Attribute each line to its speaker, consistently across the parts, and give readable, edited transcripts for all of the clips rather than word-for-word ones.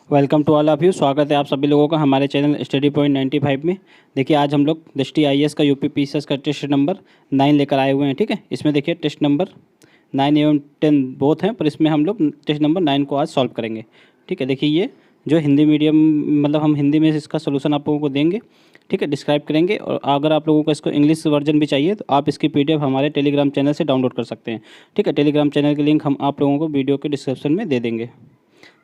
Speaker 1: Welcome to all of you. स्वागत है आप सभी लोगों का हमारे चैनल स्टडी पॉइंट 95 में। देखिए आज हम लोग दृष्टि आईएएस का यूपी पीसीएस का टेस्ट नंबर 9 लेकर आए हुए हैं। ठीक है, इसमें देखिए टेस्ट नंबर 9 एवं 10 बोथ हैं, पर इसमें हम लोग टेस्ट नंबर 9 को आज सॉल्व करेंगे। ठीक है, देखिए ये जो हिंदी मीडियम मतलब हम हिंदी में इसका सोल्यूशन आप लोगों को देंगे। ठीक है, डिस्क्राइब करेंगे। और अगर आप लोगों को इसको इंग्लिश वर्जन भी चाहिए तो आप इसकी पीडीएफ हमारे टेलीग्राम चैनल से डाउनलोड कर सकते हैं। ठीक है, टेलीग्राम चैनल की लिंक हम आप लोगों को वीडियो के डिस्क्रिप्शन में दे देंगे।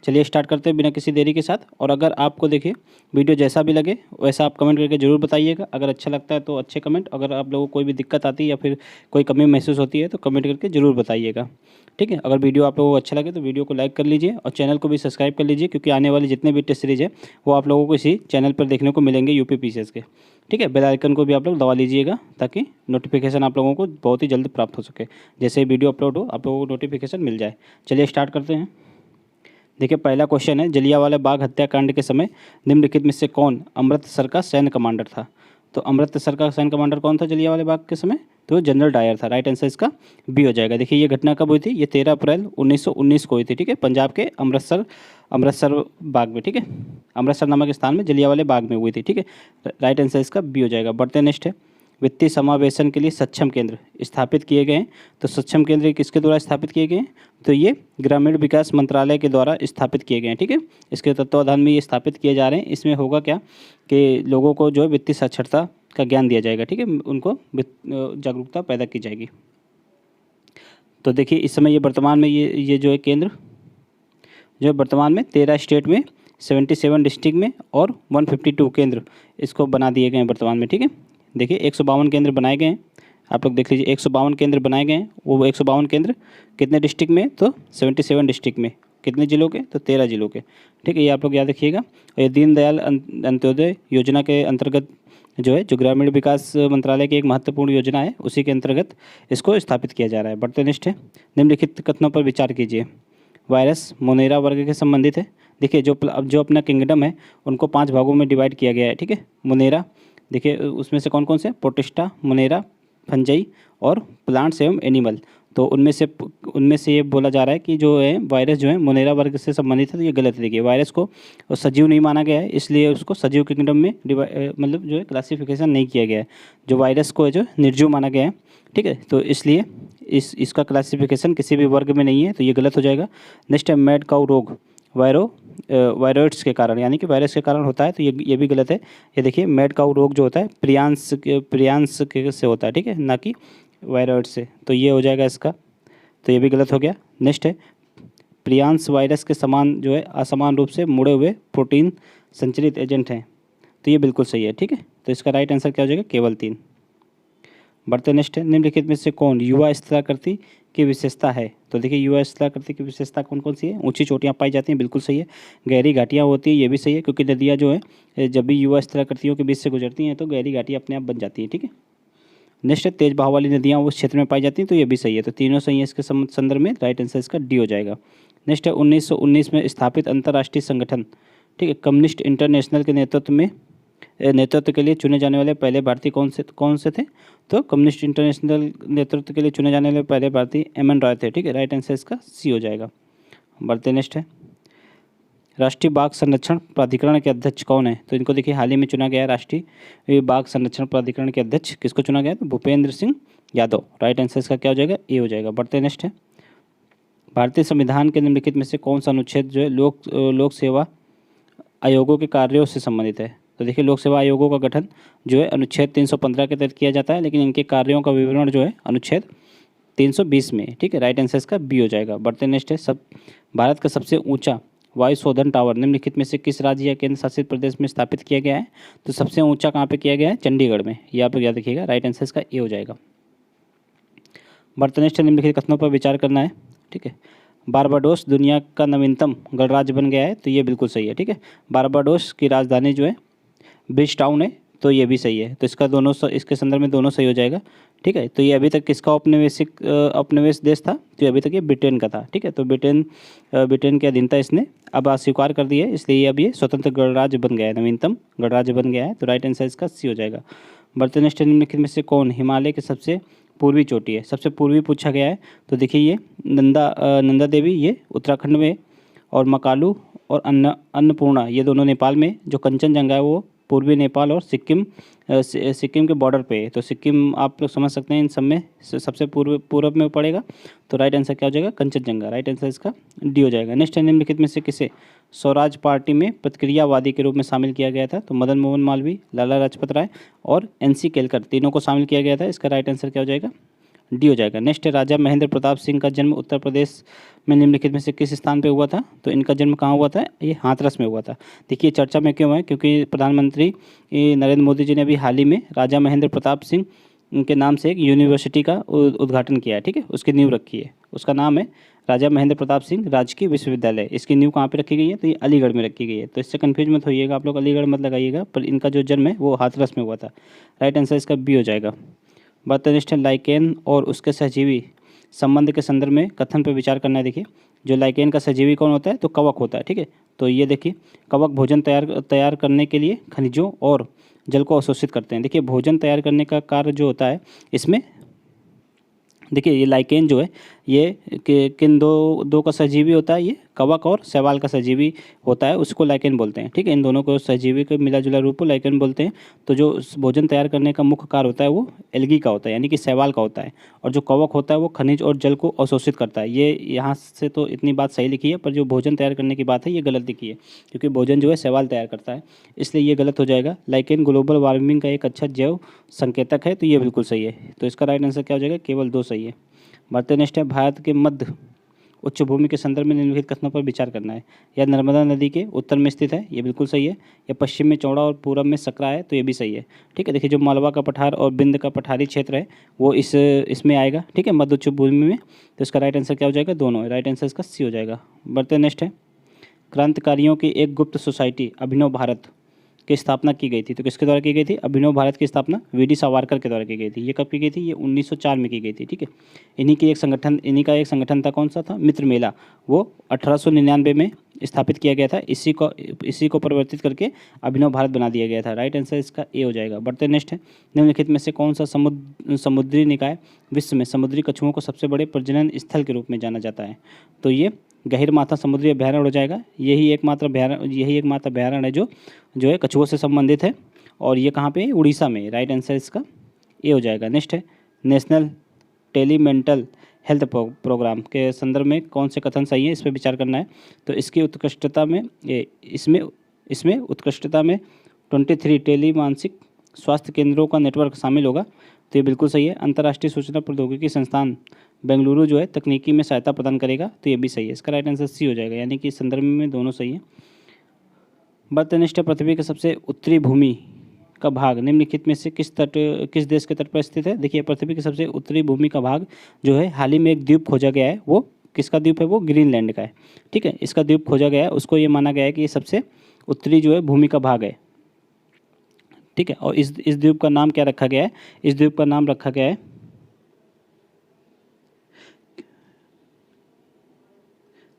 Speaker 1: चलिए स्टार्ट करते हैं बिना किसी देरी के साथ। और अगर आपको देखिए वीडियो जैसा भी लगे वैसा आप कमेंट करके ज़रूर बताइएगा। अगर अच्छा लगता है तो अच्छे कमेंट, अगर आप लोगों को कोई भी दिक्कत आती है या फिर कोई कमी महसूस होती है तो कमेंट करके ज़रूर बताइएगा। ठीक है, अगर वीडियो आप लोगों को अच्छा लगे तो वीडियो को लाइक कर लीजिए और चैनल को भी सब्सक्राइब कर लीजिए, क्योंकि आने वाले जितने भी टेस्ट सीरीज़ है वो आप लोगों को इसी चैनल पर देखने को मिलेंगे यूपी पीसीएस के। ठीक है, बेल आइकन को भी आप लोग दबा लीजिएगा ताकि नोटिफिकेशन आप लोगों को बहुत ही जल्द प्राप्त हो सके। जैसे ही वीडियो अपलोड हो आप लोगों को नोटिफिकेशन मिल जाए। चलिए स्टार्ट करते हैं। देखिए पहला क्वेश्चन है, जलियांवाला बाग हत्याकांड के समय निम्नलिखित में से कौन अमृतसर का सैन्य कमांडर था? तो अमृतसर का सैन्य कमांडर कौन था जलियांवाला बाग के समय? तो जनरल डायर था। राइट आंसर इसका बी हो जाएगा। देखिए ये घटना कब हुई थी? ये 13 अप्रैल 1919 को हुई थी। ठीक है, पंजाब के अमृतसर बाग में। ठीक है, अमृतसर नामक स्थान में जलियांवाला बाग में हुई थी। ठीक है, राइट आंसर इसका बी हो जाएगा। बढ़ते नेक्स्ट है, वित्तीय समावेशन के लिए सक्षम केंद्र स्थापित किए गए हैं। तो सक्षम केंद्र किसके द्वारा स्थापित किए गए हैं? तो ये ग्रामीण विकास मंत्रालय के द्वारा स्थापित किए गए हैं। ठीक है, इसके तत्वाधान में ये स्थापित किए जा रहे हैं। इसमें होगा क्या कि लोगों को जो है वित्तीय साक्षरता का ज्ञान दिया जाएगा। ठीक है, उनको जागरूकता पैदा की जाएगी। तो देखिए इस समय ये वर्तमान में ये जो है केंद्र जो है वर्तमान में 13 स्टेट में 77 डिस्ट्रिक्ट में और 152 केंद्र इसको बना दिए गए हैं वर्तमान में। ठीक है, देखिए 152 केंद्र बनाए गए हैं। आप लोग देख लीजिए 152 केंद्र बनाए गए हैं। वो 152 केंद्र कितने डिस्ट्रिक्ट में? तो 77 डिस्ट्रिक्ट में। कितने जिलों के? तो 13 जिलों के। ठीक है, ये आप लोग याद रखिएगा। और ये दीनदयाल अंत्योदय योजना के अंतर्गत जो है, जो ग्रामीण विकास मंत्रालय की एक महत्वपूर्ण योजना है, उसी के अंतर्गत इसको स्थापित किया जा रहा है। बढ़ते नेक्स्ट है, निम्नलिखित कथनों पर विचार कीजिए। वायरस मोनेरा वर्ग के संबंधित है। देखिए जो अपना किंगडम है उनको 5 भागों में डिवाइड किया गया है। ठीक है, मोनेरा देखिए उसमें से कौन कौन से? प्रोटिस्टा, मोनेरा, फंजाई और प्लांट्स एवं एनिमल। तो उनमें से ये बोला जा रहा है कि जो है वायरस जो है मोनेरा वर्ग से संबंधित है। तो ये गलत है। देखिए वायरस को सजीव नहीं माना गया है, इसलिए उसको सजीव किंगडम में मतलब जो है क्लासिफिकेशन नहीं किया गया है। जो वायरस को है जो निर्जीव माना गया है। ठीक है, तो इसलिए इसका क्लासिफिकेशन किसी भी वर्ग में नहीं है, तो ये गलत हो जाएगा। नेक्स्ट है मैड काऊ रोग वायरस के कारण, यानी कि वायरस के कारण होता है, तो ये भी गलत है। ये देखिए मैड काऊ रोग जो होता है प्रियांस से होता है। ठीक है, ना कि वायरस से। तो ये हो जाएगा इसका, तो ये भी गलत हो गया। नेक्स्ट है, प्रियांस वायरस के समान जो है असमान रूप से मुड़े हुए प्रोटीन संचरित एजेंट हैं। तो ये बिल्कुल सही है। ठीक है, तो इसका राइट आंसर क्या हो जाएगा? केवल 3। बढ़ते नेक्स्ट है, निम्नलिखित में से कौन युवा स्थलाकृति की विशेषता है? तो देखिए युवा स्थलाकृति की विशेषता कौन कौन सी है? ऊंची चोटियां पाई जाती हैं, बिल्कुल सही है। गहरी घाटियां होती हैं, ये भी सही है, क्योंकि नदियां जो है जब भी युवा स्थलाकृतियों के बीच से गुजरती हैं तो गहरी घाटियां अपने आप बन जाती हैं। ठीक है, नेक्स्ट है, तेज बहाव वाली नदियाँ उस क्षेत्र में पाई जाती हैं। तो ये भी सही है। तो तीनों सही है इसके संदर्भ में। राइट आंसर इसका डी हो जाएगा। नेक्स्ट है, 1919 में स्थापित अंतर्राष्ट्रीय संगठन, ठीक है, कम्युनिस्ट इंटरनेशनल के नेतृत्व के लिए चुने जाने वाले पहले भारतीय कौन से थे? तो कम्युनिस्ट इंटरनेशनल नेतृत्व के लिए चुने जाने वाले पहले भारतीय एम एन रॉय थे। ठीक है, राइट आंसर इसका सी हो जाएगा। बढ़ते नेक्स्ट है, राष्ट्रीय बाघ संरक्षण प्राधिकरण के अध्यक्ष कौन है? तो इनको देखिए हाल ही में चुना गया है। राष्ट्रीय बाघ संरक्षण प्राधिकरण के अध्यक्ष किसको चुना गया है? तो भूपेंद्र सिंह यादव। राइट आंसर इसका क्या हो जाएगा? ए हो जाएगा। बढ़ते नेक्स्ट है, भारतीय संविधान के निम्नलिखित में से कौन सा अनुच्छेद जो है लोक सेवा आयोगों के कार्यों से संबंधित है? तो देखिए लोक सेवा आयोगों का गठन जो है अनुच्छेद 315 के तहत किया जाता है, लेकिन इनके कार्यों का विवरण जो है अनुच्छेद 320 में। ठीक है, राइट आंसर इसका बी हो जाएगा। बढ़ते नेक्स्ट है, भारत का सबसे ऊंचा वायु शोधन टावर निम्नलिखित में से किस राज्य या केंद्र शासित प्रदेश में स्थापित किया गया है? तो सबसे ऊंचा कहाँ पे किया गया है? चंडीगढ़ में। ये आप लोग याद रखिएगा। राइट आंसर इसका ए हो जाएगा। बढ़ते नेक्स्ट निम्नलिखित कथनों पर विचार करना है। ठीक है, बारबाडोस दुनिया का नवीनतम गणराज्य बन गया है। तो ये बिल्कुल सही है। ठीक है, बारबाडोस की राजधानी जो है ब्रिज टाउन है। तो ये भी सही है। तो इसके संदर्भ में दोनों सही हो जाएगा। ठीक है, तो ये अभी तक किसका औपनिवेश देश था? तो अभी तक ये ब्रिटेन का था। ठीक है, तो ब्रिटेन की अधीनता इसने अब अस्वीकार कर दी है, इसलिए अब ये स्वतंत्र गणराज्य बन गया है, नवीनतम गणराज्य बन गया है। तो राइट आंसर इसका सी हो जाएगा। बढ़ते नेक्स्ट निम्नलिखित में से कौन हिमालय के सबसे पूर्वी चोटी है? सबसे पूर्वी पूछा गया है। तो देखिए ये नंदा देवी, ये उत्तराखंड में और मकालू और अन्नपूर्णा ये दोनों नेपाल में। जो कंचनजंगा है वो पूर्वी नेपाल और सिक्किम के बॉर्डर पे है। तो सिक्किम आप लोग समझ सकते हैं इन सब में सबसे पूर्व में पड़ेगा। तो राइट आंसर क्या हो जाएगा? कंचनजंगा। राइट आंसर इसका डी हो जाएगा। नेक्स्ट है, निम्नलिखित में से किसे स्वराज पार्टी में प्रतिक्रियावादी के रूप में शामिल किया गया था? तो मदन मोहन मालवीय, लाला लाजपत राय और NC केलकर, तीनों को शामिल किया गया था। इसका राइट आंसर क्या हो जाएगा? डी हो जाएगा। नेक्स्ट है, राजा महेंद्र प्रताप सिंह का जन्म उत्तर प्रदेश में निम्नलिखित में से किस स्थान पे हुआ था? तो इनका जन्म कहाँ हुआ था? ये हाथरस में हुआ था। देखिए चर्चा में क्यों है? क्योंकि प्रधानमंत्री नरेंद्र मोदी जी ने अभी हाल ही में राजा महेंद्र प्रताप सिंह के नाम से एक यूनिवर्सिटी का उद्घाटन किया है। ठीक है, उसकी नींव रखी है। उसका नाम है राजा महेंद्र प्रताप सिंह राजकीय विश्वविद्यालय। इसकी नींव कहाँ पे रखी गई है? तो ये अलीगढ़ में रखी गई है। तो इससे कन्फ्यूज मत होइएगा आप लोग, अलीगढ़ मत लगाइएगा, पर इनका जो जन्म है वो हाथरस में हुआ था। राइट आंसर इसका बी हो जाएगा। बर्तनिष्ठ लाइकेन और उसके सहजीवी संबंध के संदर्भ में कथन पर विचार करना है। देखिए जो लाइकेन का सहजीवी कौन होता है? तो कवक होता है। ठीक है, तो ये देखिए कवक भोजन तैयार करने के लिए खनिजों और जल को अवशोषित करते हैं। देखिए भोजन तैयार करने का कार्य जो होता है इसमें, देखिए ये लाइकेन जो है ये किन दो का सहजीवी होता है? ये कवक और शैवाल का सहजीवी होता है, उसको लाइकेन बोलते हैं। ठीक है, इन दोनों को सहजीवी के मिला जुला रूप को लाइकेन बोलते हैं। तो जो भोजन तैयार करने का मुख्य कार्य होता है वो एल्गी का होता है, यानी कि शैवाल का होता है। और जो कवक होता है वो खनिज और जल को अवशोषित करता है। ये यहाँ से तो इतनी बात सही लिखी है, पर जो भोजन तैयार करने की बात है ये गलत लिखी है, क्योंकि भोजन जो है शैवाल तैयार करता है, इसलिए ये गलत हो जाएगा। लाइकेन ग्लोबल वार्मिंग का एक अच्छा जैव संकेतक है, तो ये बिल्कुल सही है। तो इसका राइट आंसर क्या हो जाएगा? केवल 2 सही है। बढ़ते नेक्स्ट है, भारत के मध्य उच्च भूमि के संदर्भ में निम्नलिखित कथनों पर विचार करना है। यह नर्मदा नदी के उत्तर में स्थित है, ये बिल्कुल सही है। यह पश्चिम में चौड़ा और पूरब में सकरा है, तो ये भी सही है। ठीक है, देखिए जो मालवा का पठार और बिंद का पठारी क्षेत्र है वो इसमें आएगा। ठीक है, मध्य उच्च भूमि में। तो इसका राइट आंसर क्या हो जाएगा? दोनों। राइट आंसर इसका सी हो जाएगा। बढ़ते नेक्स्ट है, क्रांतिकारियों की एक गुप्त सोसाइटी अभिनव भारत की स्थापना की गई थी। तो किसके द्वारा की गई थी? अभिनव भारत की स्थापना VD सावरकर के द्वारा की गई थी। ये कब की गई थी? ये 1904 में की गई थी। ठीक है, इन्हीं का एक संगठन था, कौन सा था? मित्र मेला। वो 1899 में स्थापित किया गया था। इसी को परिवर्तित करके अभिनव भारत बना दिया गया था। राइट आंसर इसका ए हो जाएगा। बढ़ते नेक्स्ट है, निम्नलिखित में से कौन सा समुद्री निकाय विश्व में समुद्री कछुओं को सबसे बड़े प्रजनन स्थल के रूप में जाना जाता है? तो ये गहिरमाथा समुद्री अभ्यारण्य हो जाएगा। यही एकमात्र अभ्यारण्य है जो है कछुओं से संबंधित है, और ये कहाँ पे है? उड़ीसा में। राइट आंसर इसका ए हो जाएगा। नेक्स्ट है, नेशनल टेलीमेंटल हेल्थ प्रोग्राम के संदर्भ में कौन से कथन सही है? इस पर विचार करना है। तो इसकी उत्कृष्टता में इसमें उत्कृष्टता में 23 टेली मानसिक स्वास्थ्य केंद्रों का नेटवर्क शामिल होगा, तो ये बिल्कुल सही है। अंतर्राष्ट्रीय सूचना प्रौद्योगिकी संस्थान बेंगलुरु जो है तकनीकी में सहायता प्रदान करेगा, तो ये भी सही है। इसका राइट आंसर सी हो जाएगा, यानी कि इस संदर्भ में दोनों सही है। बर्तनिष्ठ पृथ्वी के सबसे उत्तरी भूमि का भाग निम्नलिखित में से किस देश के तट पर स्थित है? देखिए पृथ्वी के सबसे उत्तरी भूमि का भाग जो है हाल ही में एक द्वीप खोजा गया है, वो किसका द्वीप है? वो ग्रीनलैंड का है। ठीक है, इसका द्वीप खोजा गया है, उसको ये माना गया है कि ये सबसे उत्तरी जो है भूमि का भाग है। ठीक है, और इस द्वीप का नाम क्या रखा गया है? इस द्वीप का नाम रखा गया है,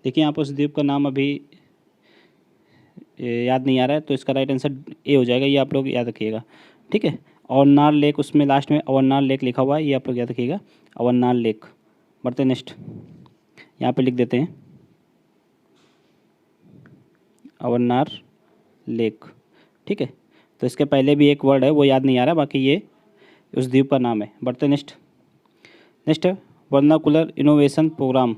Speaker 1: देखिए यहाँ पर उस द्वीप का नाम अभी याद नहीं आ रहा है, तो इसका राइट आंसर ए हो जाएगा। ये आप लोग याद रखिएगा। ठीक है, अवरनार लेक, उसमें लास्ट में अवरनार लेक लिखा हुआ है, ये आप लोग याद रखिएगा, अवरनार लेक। बढ़ते नेक्स्ट, यहाँ पे लिख देते हैं अवरनार लेक। ठीक है, तो इसके पहले भी एक वर्ड है वो याद नहीं आ रहा, बाकी ये उस द्वीप का नाम है। बढ़ते नेक्स्ट है, वर्नाकुलर इनोवेशन प्रोग्राम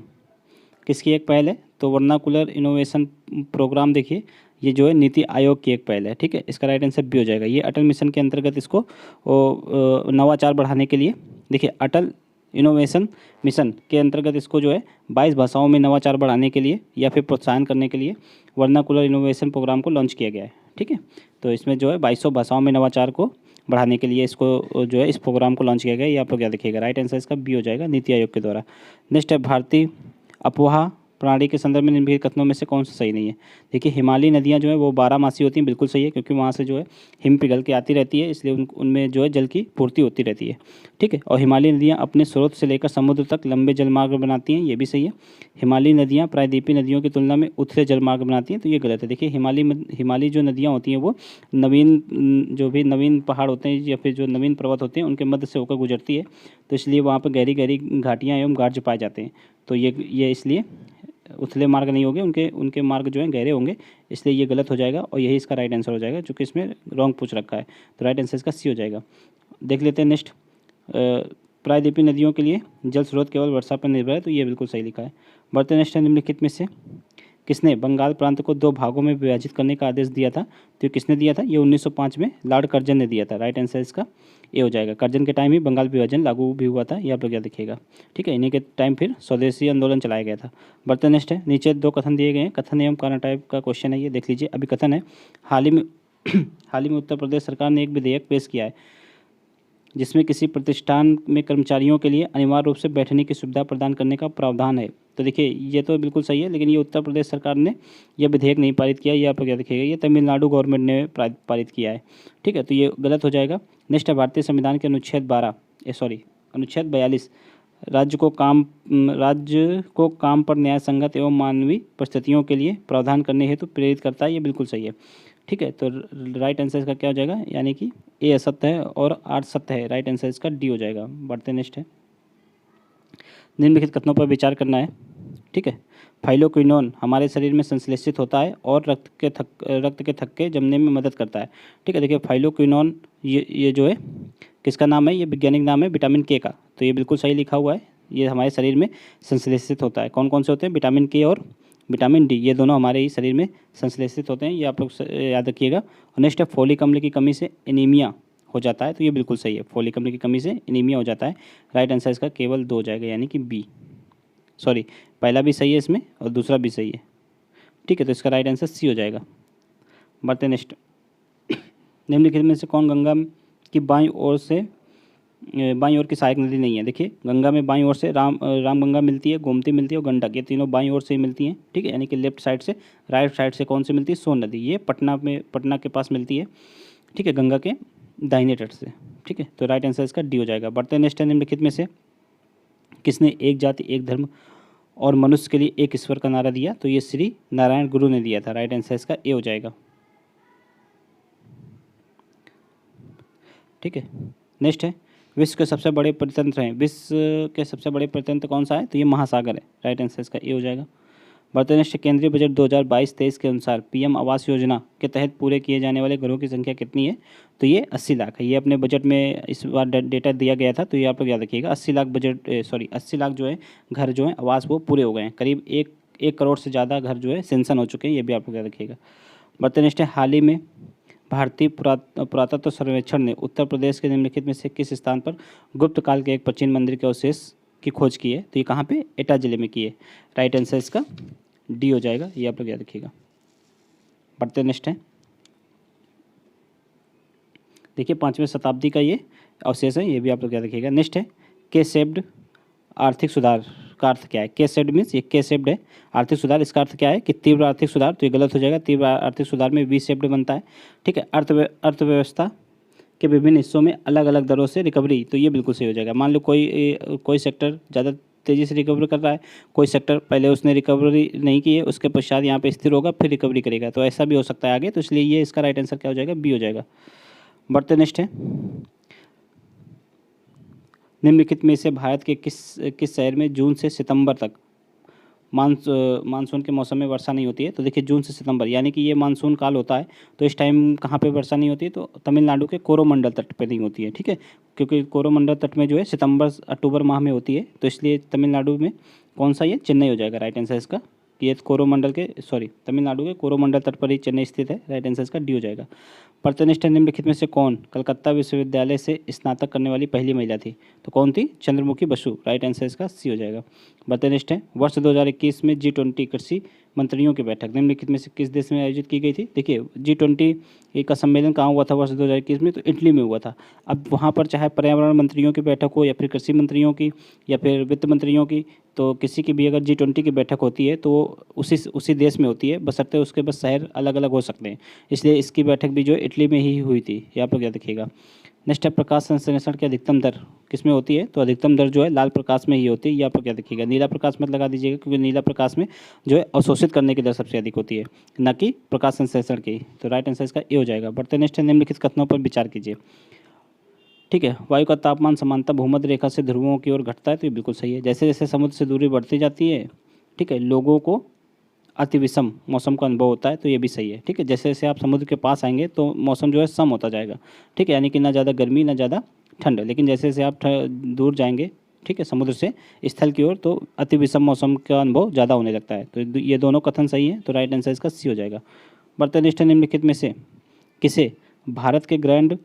Speaker 1: किसकी एक पहल है? तो वर्नाकुलर इनोवेशन प्रोग्राम देखिए ये जो है नीति आयोग की एक पहल है। ठीक है, इसका राइट आंसर भी हो जाएगा। ये अटल मिशन के अंतर्गत इसको नवाचार बढ़ाने के लिए, देखिए अटल इनोवेशन मिशन के अंतर्गत इसको जो है 22 भाषाओं में नवाचार बढ़ाने के लिए या फिर प्रोत्साहन करने के लिए वर्नाकुलर इनोवेशन प्रोग्राम को लॉन्च किया गया है। ठीक है, तो इसमें जो है 2200 भाषाओं में नवाचार को बढ़ाने के लिए इसको जो है इस प्रोग्राम को लॉन्च किया गया है, ये आप लोग याद रखिएगा। राइट आंसर इसका बी हो जाएगा, नीति आयोग के द्वारा। नेक्स्ट है, भारतीय अफवाह प्रणाली के संदर्भ में निम्नलिखित कथनों में से कौन सा सही नहीं है? देखिए हिमालयी नदियाँ जो है वो 12 मासी होती हैं, बिल्कुल सही है, क्योंकि वहाँ से जो है हिम पिघल के आती रहती है, इसलिए उनमें जो है जल की पूर्ति होती रहती है। ठीक है, और हिमालयी नदियाँ अपने स्रोत से लेकर समुद्र तक लंबे जलमार्ग बनाती हैं, ये भी सही है। हिमालयी नदियाँ प्रायद्वीपीय नदियों की तुलना में उथले जलमार्ग बनाती हैं, तो ये गलत है। देखिए हिमालयी जो नदियाँ होती हैं वो नवीन पहाड़ होते हैं या फिर जो नवीन पर्वत होते हैं उनके मध्य से होकर गुजरती है, तो इसलिए वहाँ पर गहरी गहरी घाटियाँ एवं गार्ज पाए जाते हैं, तो ये इसलिए उथले मार्ग नहीं होंगे, उनके उनके मार्ग जो हैं गहरे होंगे, इसलिए ये गलत हो जाएगा और यही इसका राइट आंसर हो जाएगा, चूँकि इसमें रॉन्ग पूछ रखा है। तो राइट आंसर इसका सी हो जाएगा। देख लेते हैं नेक्स्ट। प्रायद्वीपीय नदियों के लिए जल स्रोत केवल वर्षा पर निर्भर है, तो ये बिल्कुल सही लिखा है। बढ़ते हैं नेक्स्ट। निम्नलिखित में से किसने बंगाल प्रांत को 2 भागों में विभाजित करने का आदेश दिया था? तो ये किसने दिया था? ये 1905 में लॉर्ड कर्जन ने दिया था। राइट आंसर इसका ए हो जाएगा। कर्जन के टाइम ही बंगाल विभाजन लागू भी हुआ था, ये आप लोग याद रखिएगा। ठीक है, इन्हीं के टाइम फिर स्वदेशी आंदोलन चलाया गया था। बढ़ते नेक्स्ट है। नीचे 2 कथन दिए गए हैं, कथन एवं कारण टाइप का क्वेश्चन है, ये देख लीजिए। अभी कथन है, हाल ही में उत्तर प्रदेश सरकार ने एक विधेयक पेश किया है जिसमें किसी प्रतिष्ठान में कर्मचारियों के लिए अनिवार्य रूप से बैठने की सुविधा प्रदान करने का प्रावधान है। तो देखिए ये तो बिल्कुल सही है, लेकिन ये उत्तर प्रदेश सरकार ने यह विधेयक नहीं पारित किया, ये आप लोग याद रखिएगा। ये तमिलनाडु गवर्नमेंट ने पारित किया है। ठीक है, तो ये गलत हो जाएगा। नेक्स्ट है, भारतीय संविधान के अनुच्छेद 42 राज्य को काम पर न्याय संगत एवं मानवीय परिस्थितियों के लिए प्रावधान करने हेतु प्रेरित करता है, ये बिल्कुल सही है। ठीक है, तो राइट आंसर इसका क्या हो जाएगा? यानी कि ए असत्य है और 8 सत्य है। राइट आंसर इसका डी हो जाएगा। बढ़ते नेक्स्ट है। निम्नलिखित कथनों पर विचार करना है। ठीक है, फाइलोक्विनोन हमारे शरीर में संश्लेषित होता है और रक्त के थक्के जमने में मदद करता है। ठीक है, देखिए फाइलोक्विनोन ये जो है किसका नाम है? ये वैज्ञानिक नाम है विटामिन के का। तो ये बिल्कुल सही लिखा हुआ है, ये हमारे शरीर में संश्लेषित होता है। कौन कौन से होते हैं? विटामिन के और विटामिन डी, ये दोनों हमारे ही शरीर में संश्लेषित होते हैं, ये आप लोग याद रखिएगा। और नेक्स्ट है, फोलिक अम्ल की कमी से एनीमिया हो जाता है, तो ये बिल्कुल सही है। फोलिक अम्ल की कमी से एनीमिया हो जाता है। राइट आंसर इसका केवल 2 हो जाएगा, यानी कि बी। सॉरी, पहला भी सही है इसमें और दूसरा भी सही है। ठीक है, तो इसका राइट आंसर सी हो जाएगा। बढ़ते नेक्स्ट। निम्नलिखित में से कौन गंगा की बाईं ओर की सहायक नदी नहीं है? देखिए गंगा में बाईं ओर से रामगंगा मिलती है, गोमती मिलती है और गंडक, ये तीनों बाईं ओर से ही मिलती हैं। ठीक है, यानी कि लेफ्ट साइड से, राइट साइड से कौन सी मिलती है? सोन नदी, ये पटना के पास मिलती है। ठीक है, गंगा के दाहिने तट से। ठीक है, तो राइट आंसर इसका डी हो जाएगा। बढ़ते नेक्स्ट। निम्नलिखित में से किसने एक जाति एक धर्म और मनुष्य के लिए एक ईश्वर का नारा दिया? तो ये श्री नारायण गुरु ने दिया था। राइट आंसर इसका ए हो जाएगा। ठीक है, नेक्स्ट है, विश्व के सबसे बड़े प्रतंत्र हैं। विश्व के सबसे बड़े प्रतंत्र कौन सा है? तो ये महासागर है। राइट आंसर इसका ए हो जाएगा। बढ़ते नेक्स्ट। केंद्रीय बजट 2022-23 के अनुसार पीएम आवास योजना के तहत पूरे किए जाने वाले घरों की संख्या कितनी है? तो ये 80 लाख है। ये अपने बजट में इस बार डेटा दिया गया था, तो ये आप लोग याद रखिएगा। 80 लाख जो है घर जो है आवास वो पूरे हो गए हैं। करीब एक करोड़ से ज़्यादा घर जो है सेंसन हो चुके हैं, ये भी आप लोग याद रखिएगा। बढ़ते नेक्स्ट है, हाल ही में भारतीय पुरातत्व सर्वेक्षण ने उत्तर प्रदेश के निम्नलिखित में से किस स्थान पर गुप्त काल के एक प्राचीन मंदिर के अवशेष की खोज की है? तो ये कहाँ पे? एटा जिले में की है। राइट आंसर इसका डी हो जाएगा, ये आप लोग याद रखिएगा। बढ़ते नेक्स्ट है। देखिए 5वीं शताब्दी का ये अवशेष है, ये भी आप लोग याद रखिएगा। नेक्स्ट है, के शेप्ड आर्थिक सुधार का अर्थ क्या है? के शेप्ड मीन्स ये के शेप्ड है आर्थिक सुधार, इसका अर्थ क्या है? कि तीव्र आर्थिक सुधार, तो ये गलत हो जाएगा। तीव्र आर्थिक सुधार में वी शेप्ड बनता है। ठीक है, अर्थव्यवस्था के विभिन्न हिस्सों में अलग अलग दरों से रिकवरी, तो ये बिल्कुल सही हो जाएगा। मान लो कोई सेक्टर ज़्यादा तेज़ी से रिकवर कर रहा है, कोई सेक्टर पहले उसने रिकवरी नहीं की है, उसके पश्चात यहाँ पे स्थिर होगा फिर रिकवरी करेगा, तो ऐसा भी हो सकता है आगे, तो इसलिए ये इसका राइट आंसर क्या हो जाएगा? बी हो जाएगा। बढ़ते नेक्स्ट है, निम्नलिखित में से भारत के किस शहर में जून से सितंबर तक मानसून के मौसम में वर्षा नहीं होती है? तो देखिए जून से सितंबर यानी कि ये मानसून काल होता है, तो इस टाइम कहाँ पे वर्षा नहीं होती है? तो तमिलनाडु के कोरोमंडल तट पे नहीं होती है। ठीक है, क्योंकि कोरोमंडल तट में जो है सितंबर अक्टूबर माह में होती है, तो इसलिए तमिलनाडु में कौन सा? ये चेन्नई हो जाएगा। राइट आंसर इसका, ये तमिलनाडु के कोरोमंडल तट पर ही चेन्नई स्थित है। राइट आंसर इसका डी हो जाएगा। प्रतिनिष्ठ निम्नलिखित में से कौन कलकत्ता विश्वविद्यालय से स्नातक करने वाली पहली महिला थी? तो कौन थी? चंद्रमुखी बसु। राइट आंसर इसका सी हो जाएगा। प्रतिनिष्ठ है, वर्ष 2021 में G20 कृषि मंत्रियों की बैठक निम्नलिखित में से किस देश में आयोजित की गई थी? देखिए G20 का सम्मेलन कहाँ हुआ था वर्ष 2021 में? तो इटली में हुआ था। अब वहाँ पर चाहे पर्यावरण मंत्रियों की बैठक हो या फिर कृषि मंत्रियों की या फिर वित्त मंत्रियों की, तो किसी की भी अगर G20 की बैठक होती है तो उसी देश में होती है, बशर्ते उसके बस शहर अलग अलग हो सकते हैं, इसलिए इसकी बैठक भी जो है इटली में ही हुई थी। यहाँ पर क्या दिखेगा? नेक्स्ट है, प्रकाश संश्लेषण की अधिकतम दर किस में होती है? तो अधिकतम दर जो है लाल प्रकाश में ही होती है। यहाँ पर क्या दिखेगा? नीला प्रकाश मत लगा दीजिएगा, क्योंकि नीला प्रकाश में जो है अवशोषित करने की दर सबसे अधिक होती है, न कि प्रकाश संश्लेषण की। तो राइट आंसर इसका ए हो जाएगा। बढ़ते नेक्स्ट है, निम्नलिखित कथनों पर विचार कीजिए। ठीक है, वायु का तापमान समानता भूमध्य रेखा से ध्रुवों की ओर घटता है, तो ये बिल्कुल सही है। जैसे जैसे समुद्र से दूरी बढ़ती जाती है ठीक है, लोगों को अति विषम मौसम का अनुभव होता है, तो ये भी सही है। ठीक है, जैसे जैसे आप समुद्र के पास आएंगे तो मौसम जो है सम होता जाएगा। ठीक है, यानी कि ना ज़्यादा गर्मी ना ज़्यादा ठंड, लेकिन जैसे जैसे आप दूर जाएंगे, ठीक है, समुद्र से स्थल की ओर, तो अति विषम मौसम का अनुभव ज़्यादा होने लगता है। तो ये दोनों कथन सही है, तो राइट आंसर इसका सी हो जाएगा। बर्तनिष्ठ निम्नलिखित में से किसे भारत के ग्रैंड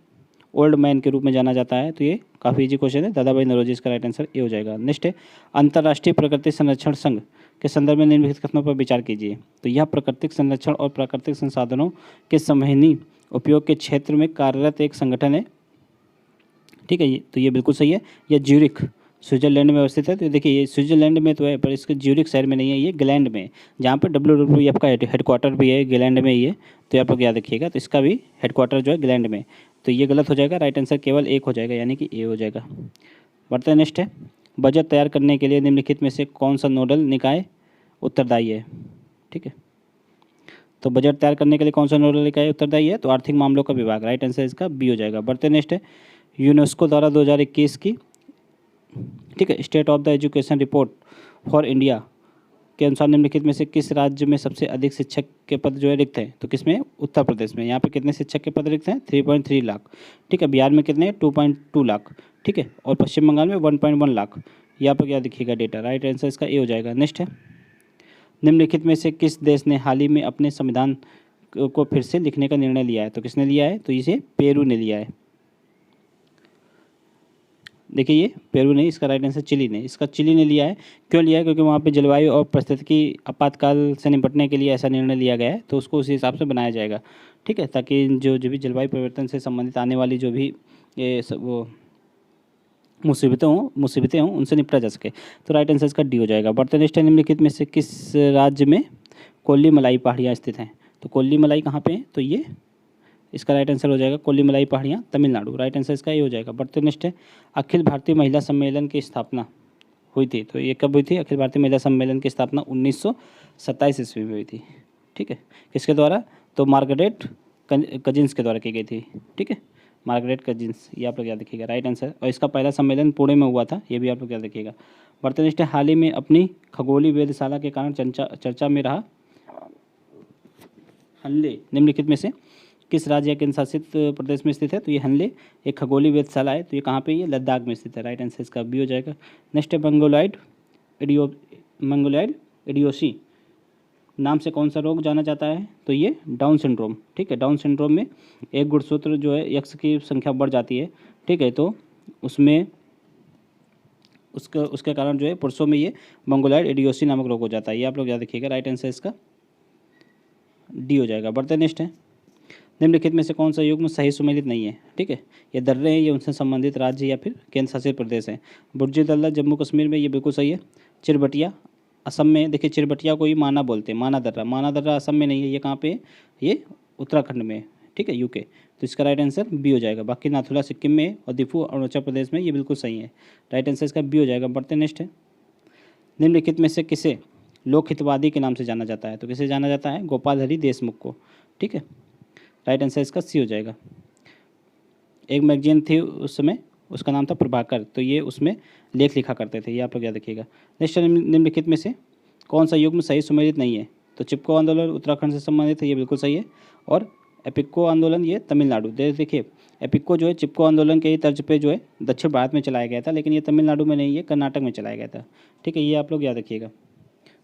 Speaker 1: ओल्ड मैन के रूप में जाना जाता है? तो ये काफ़ी इजी क्वेश्चन है, दादा भाई नौरोजी, इसका राइट आंसर ए हो जाएगा। नेक्स्ट है, अंतर्राष्ट्रीय प्राकृतिक संरक्षण संघ के संदर्भ में निम्नलिखित कथनों पर विचार कीजिए। तो यह प्राकृतिक संरक्षण और प्राकृतिक संसाधनों के संवहनी उपयोग के क्षेत्र में कार्यरत एक संगठन है। ठीक है, ये तो ये बिल्कुल सही है। यह ज्यूरिख स्विट्जरलैंड में अवस्थित है। तो देखिए, ये स्विट्जरलैंड में तो है, पर इसके ज्यूरिख शहर में नहीं है, ये ग्लैंड में है, जहाँ पर WWF का हेडक्वार्टर भी है, ग्लैंड में ही है। तो आप लोग याद रखिएगा, तो इसका भी हेडक्वार्टर जो है ग्लैंड में। तो ये गलत हो जाएगा, राइट आंसर केवल एक हो जाएगा, यानी कि ए हो जाएगा। बढ़ते नेक्स्ट है, बजट तैयार करने के लिए निम्नलिखित में से कौन सा नोडल निकाय उत्तरदायी है? ठीक है, तो बजट तैयार करने के लिए कौन सा नोडल निकाय उत्तरदायी है? तो आर्थिक मामलों का विभाग, राइट आंसर इसका बी हो जाएगा। बढ़ते नेक्स्ट है, यूनेस्को द्वारा 2021 की, ठीक है, state of the education report for India के अनुसार निम्नलिखित में से किस राज्य में सबसे अधिक शिक्षक के पद जो है रिक्त हैं? तो किसमें? उत्तर प्रदेश में। यहाँ पे कितने शिक्षक के पद रिक्त हैं? 3.3 लाख। ठीक है, बिहार में कितने? 2.2 लाख। ठीक है, और पश्चिम बंगाल में 1.1 लाख। यहाँ पर क्या दिखेगा डेटा? राइट आंसर इसका ए हो जाएगा। नेक्स्ट है, निम्नलिखित में से किस देश ने हाल ही में अपने संविधान को फिर से लिखने का निर्णय लिया है? तो किसने लिया है? तो इसे पेरू ने लिया है। देखिए, ये पेरू नहीं, इसका राइट आंसर चिली ने, इसका चिली ने लिया है। क्यों लिया है? क्योंकि वहाँ पे जलवायु और पारिस्थितिकी आपातकाल से निपटने के लिए ऐसा निर्णय लिया गया है, तो उसको उसी हिसाब से बनाया जाएगा। ठीक है, ताकि जो जो भी जलवायु परिवर्तन से संबंधित आने वाली जो भी ये सब वो मुसीबतें हों उनसे निपटा जा सके। तो राइट आंसर इसका डी हो जाएगा। बढ़ते नेक्स्ट है, निम्नलिखित में से किस राज्य में कोल्लीमलाई पहाड़ियाँ स्थित हैं? तो कोल्लीमलाई कहाँ पे है? तो ये इसका राइट आंसर हो जाएगा कोल्लीमलाई पहाड़ियाँ, तमिलनाडु। राइट आंसर इसका ये हो जाएगा। बढ़ते नेक्स्ट है, अखिल भारतीय महिला सम्मेलन की स्थापना हुई थी, तो ये कब हुई थी? अखिल भारतीय महिला सम्मेलन की स्थापना 1927 ईस्वी में हुई थी। ठीक है, किसके द्वारा? तो मार्गरेट कजिन्स के द्वारा की गई थी। ठीक है, मार्गरेट कजिन्स, ये आप लोग याद रखिएगा, राइट आंसर। और इसका पहला सम्मेलन पुणे में हुआ था, ये भी आप लोग याद रखिएगा। बढ़ते नेक्स्ट है, हाल ही में अपनी खगोलीय वेधशाला के कारण चर्चा में रहा हनले निम्नलिखित में से किस राज्य या केंद्र शासित प्रदेश में स्थित है? तो ये हनले एक खगोलीय वेधशाला है, तो ये कहाँ पे? ये लद्दाख में स्थित है। राइट आंसर इसका बी हो जाएगा। नेक्स्ट है, मंगोलॉइड इडियोसी नाम से कौन सा रोग जाना जाता है? तो ये डाउन सिंड्रोम। ठीक है, डाउन सिंड्रोम में एक गुणसूत्र जो है एक्स की संख्या बढ़ जाती है। ठीक है, तो उसमें उसके कारण जो है पुरुषों में ये मंगोलॉइड इडियोसी नामक रोग हो जाता है। ये आप लोग याद रखिएगा, राइट आंसर इसका डी हो जाएगा। बढ़ते नेक्स्ट है, निम्नलिखित में से कौन सा युग्म सही सुमेलित नहीं है? ठीक है, ये दर्रे हैं, ये उनसे संबंधित राज्य या फिर केंद्र शासित प्रदेश हैं। बुर्जी दल्ला जम्मू कश्मीर में, ये बिल्कुल सही है। चिरबटिया असम में, देखिए चिरबटिया को ही माना बोलते हैं, माना दर्रा असम में नहीं है, ये कहाँ पे है? ये उत्तराखंड में है। ठीक है, यूके। तो इसका राइट आंसर बी हो जाएगा। बाकी नाथुला सिक्किम में और दिफू अरुणाचल प्रदेश में, ये बिल्कुल सही है। राइट आंसर इसका बी हो जाएगा। बढ़ते नेक्स्ट है, निम्नलिखित में से किसे लोकहितवादी के नाम से जाना जाता है? तो किसे जाना जाता है? गोपाल हरि देशमुख को। ठीक है, राइट आंसर इसका सी हो जाएगा। एक मैगजीन थी उस समय, उसका नाम था प्रभाकर, तो ये उसमें लेख लिखा करते थे, ये आप लोग याद रखिएगा। नेक्स्ट निम्नलिखित में से कौन सा युग्म सही सुमेलित नहीं है? तो चिपको आंदोलन उत्तराखंड से संबंधित है, ये बिल्कुल सही है। और एपिको आंदोलन ये तमिलनाडु। देखिए, एपिको जो है चिपको आंदोलन के ही तर्ज पे जो है दक्षिण भारत में चलाया गया था, लेकिन ये तमिलनाडु में नहीं है, कर्नाटक में चलाया गया था। ठीक है, ये आप लोग याद रखिएगा।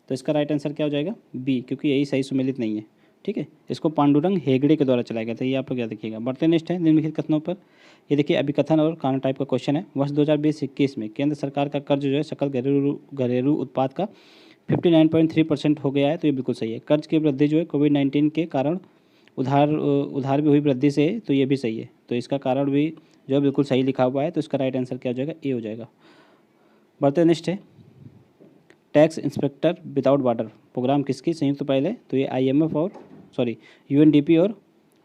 Speaker 1: तो इसका राइट आंसर क्या हो जाएगा? बी, क्योंकि यही सही सुमेलित नहीं है। ठीक है, इसको पांडुरंग हेगड़े के द्वारा चलाया गया था, ये आप लोग याद रखिएगा। बढ़ते नेक्स्ट है, निम्नलिखित कथनों पर। ये देखिए, अभिकथन और कारण टाइप का क्वेश्चन है। वर्ष 2020-21 में केंद्र सरकार का कर्ज जो है सकल घरेलू उत्पाद का 59.3% हो गया है, तो ये बिल्कुल सही है। कर्ज की वृद्धि जो है कोविड-19 के कारण उधार भी हुई वृद्धि से, तो ये भी सही है। तो इसका कारण भी जो है बिल्कुल सही लिखा हुआ है, तो इसका राइट आंसर क्या हो जाएगा? ए हो जाएगा। बढ़ते नेक्स्ट है, tax inspector without border programme किसकी संयुक्त पहल है? तो ये IMF और UNDP और